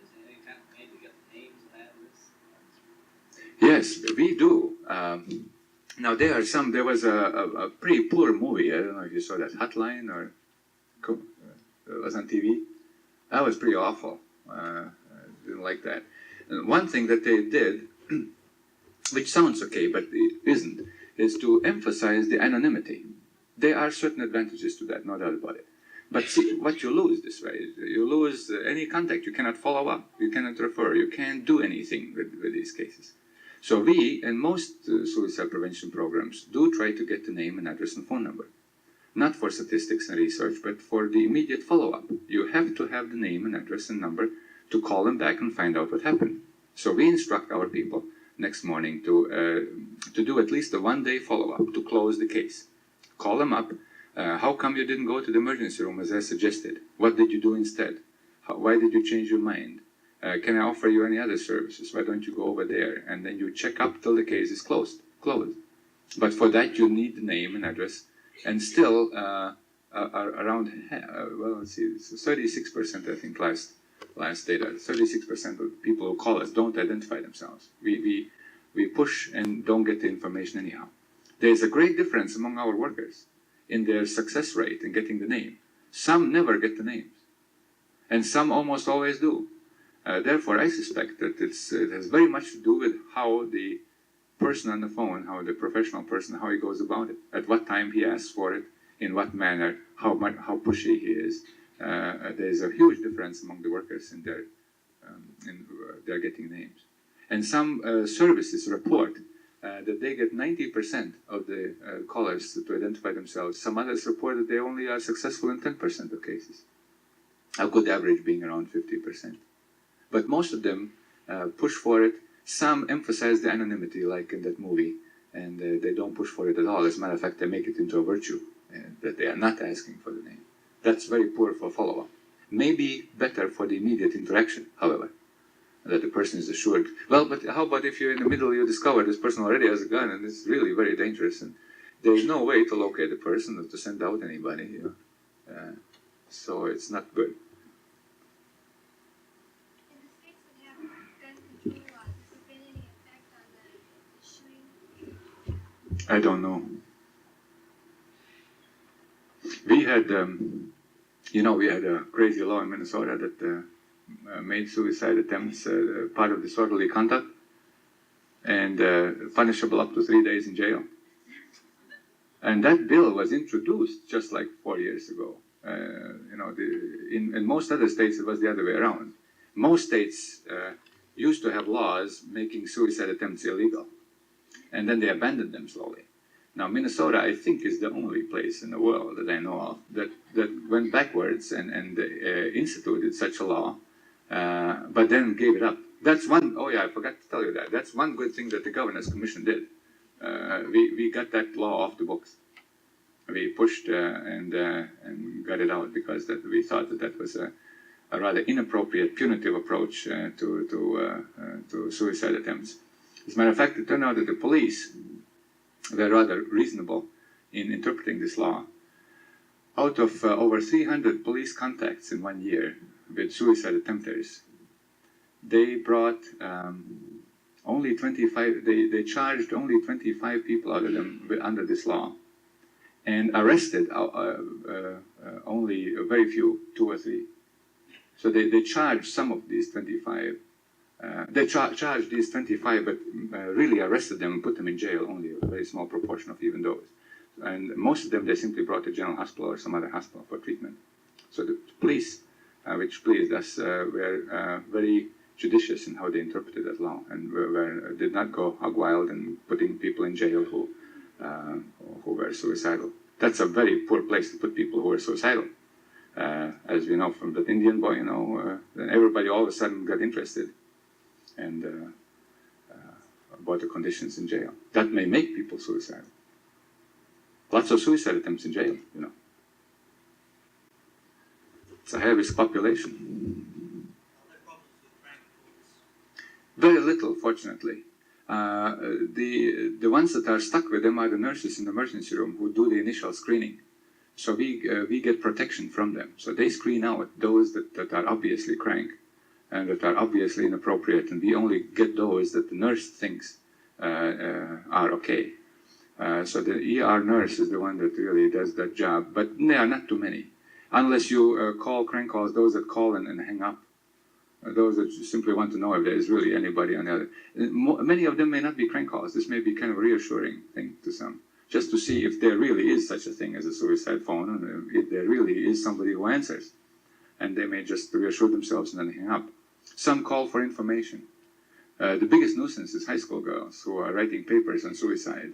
Is there any kind of way to get the names and address? Yes, we do. Now there was a pretty poor movie. I don't know if you saw that, Hotline, or it was on TV. That was pretty awful. I didn't like that. And one thing that they did, which sounds okay, but it isn't, is to emphasize the anonymity. There are certain advantages to that, no doubt about it. But see, what you lose this way is you lose any contact. You cannot follow up. You cannot refer. You can't do anything with these cases. So we, in most suicide prevention programs, do try to get the name and address and phone number. Not for statistics and research, but for the immediate follow-up. You have to have the name and address and number to call them back and find out what happened. So we instruct our people next morning to do at least a one-day follow-up to close the case. Call them up. How come you didn't go to the emergency room as I suggested? What did you do instead? Why did you change your mind? Can I offer you any other services? Why don't you go over there? And then you check up till the case is closed. But for that you need the name and address. And still, around, well, let's see, it's 36%, I think, last data. 36% of people who call us don't identify themselves. We push and don't get the information anyhow. There's a great difference among our workers in their success rate in getting the name. Some never get the names, and some almost always do. Therefore, I suspect that it has very much to do with how the person on the phone, how the professional person, how he goes about it, at what time he asks for it, in what manner, how pushy he is. There's a huge difference among the workers in their getting names. And some services report that they get 90% of the callers to identify themselves. Some others report that they only are successful in 10% of cases. A good average being around 50%. But most of them push for it. Some emphasize the anonymity, like in that movie, and they don't push for it at all. As a matter of fact, they make it into a virtue, that they are not asking for the name. That's very poor for follow-up. may be better for the immediate interaction, however, that the person is assured. Well, but how about if you're in the middle, you discover this person already has a gun, and it's really very dangerous, and there's no way to locate the person or to send out anybody, you know. So it's not good. In the states that have gun control laws, has there been any effect on the shooting? I don't know. We had, we had a crazy law in Minnesota that made suicide attempts part of disorderly conduct and punishable up to 3 days in jail. And that bill was introduced just like 4 years ago. In most other states, it was the other way around. Most states used to have laws making suicide attempts illegal, and then they abandoned them slowly. Now, Minnesota, I think, is the only place in the world that I know of that went backwards and instituted such a law, but then gave it up. That's one, oh yeah, I forgot to tell you that. That's one good thing that the Governor's Commission did. We got that law off the books. We pushed and got it out because we thought that was a rather inappropriate, punitive approach to suicide attempts. As a matter of fact, it turned out that the police were rather reasonable in interpreting this law. Out of over 300 police contacts in 1 year with suicide attempters, they brought only 25, they charged only 25 people out of them under this law, and arrested only very few, 2 or 3. So they charged some of these 25. They charged these 25, but really arrested them and put them in jail, only a very small proportion of even those. And most of them, they simply brought to General Hospital or some other hospital for treatment. So the police, which pleased us, were very judicious in how they interpreted that law, and did not go hog wild and putting people in jail who were suicidal. That's a very poor place to put people who are suicidal. As we know from that Indian boy, then everybody all of a sudden got interested and about the conditions in jail. That may make people suicidal. Lots of suicide attempts in jail, It's a high-risk population. Are there problems with crank calls? Very little, fortunately. The ones that are stuck with them are the nurses in the emergency room who do the initial screening. So we get protection from them. So they screen out those that are obviously crank and that are obviously inappropriate, and we only get those that the nurse thinks are okay. So the ER nurse is the one that really does that job, but there are not too many. Unless you call crank calls, those that call and hang up. Those that simply want to know if there is really anybody on the other. Many of them may not be crank calls. This may be kind of a reassuring thing to some, just to see if there really is such a thing as a suicide phone, and if there really is somebody who answers. And they may just reassure themselves and then hang up. Some call for information. The biggest nuisance is high school girls who are writing papers on suicide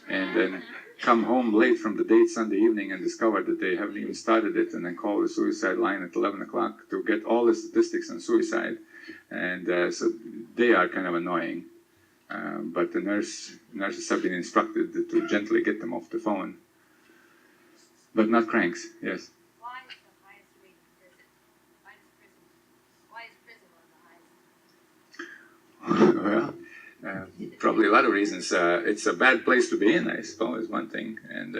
and then come home late from the date Sunday evening and discover that they haven't even started it, and then call the suicide line at 11 o'clock to get all the statistics on suicide. And so they are kind of annoying. But the nurses have been instructed to gently get them off the phone. But not cranks, yes. Why is the highest rate in prison? Why is prison the highest? Well, probably a lot of reasons. It's a bad place to be in, I suppose, one thing. And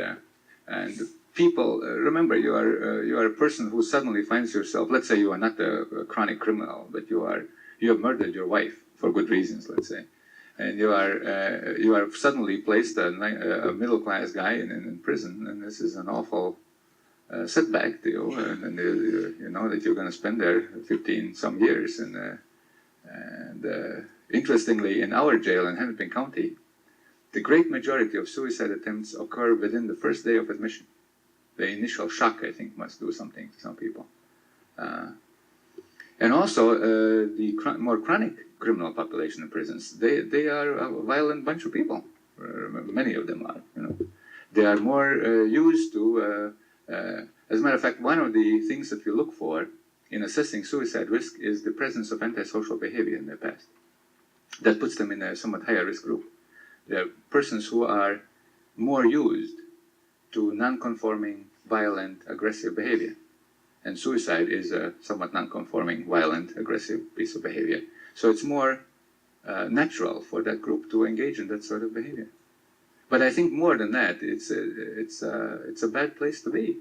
people, remember, you are a person who suddenly finds yourself, let's say you are not a chronic criminal, but you have murdered your wife for good reasons, let's say. And you are suddenly placed a middle-class guy in prison, and this is an awful setback to you, and you know that you're going to spend there 15 some years. And interestingly, in our jail in Hennepin County, the great majority of suicide attempts occur within the first day of admission. The initial shock, I think, must do something to some people. And also, the more chronic criminal population in prisons, they are a violent bunch of people. Many of them are, They are more used to, as a matter of fact, one of the things that we look for in assessing suicide risk is the presence of antisocial behavior in their past. That puts them in a somewhat higher risk group. They're persons who are more used to non-conforming, violent, aggressive behavior. And suicide is a somewhat non-conforming, violent, aggressive piece of behavior. So it's more natural for that group to engage in that sort of behavior. But I think more than that, it's a bad place to be.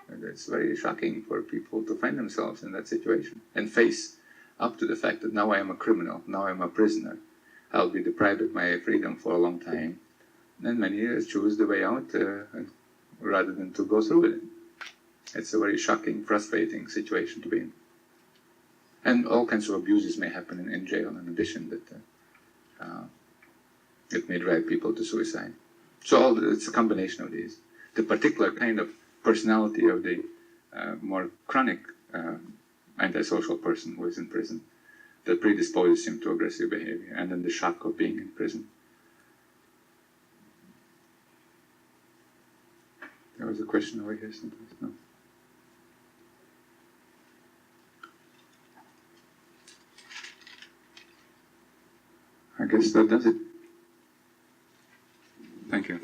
And it's very shocking for people to find themselves in that situation and face up to the fact that now I am a criminal, now I'm a prisoner, I'll be deprived of my freedom for a long time. And many choose the way out rather than to go through with it. It's a very shocking, frustrating situation to be in. And all kinds of abuses may happen in jail in addition that it may drive people to suicide. So it's a combination of these. The particular kind of personality of the more chronic antisocial person who is in prison that predisposes him to aggressive behavior, and then the shock of being in prison. There was a question over here someplace. No? I guess that does it. Thank you.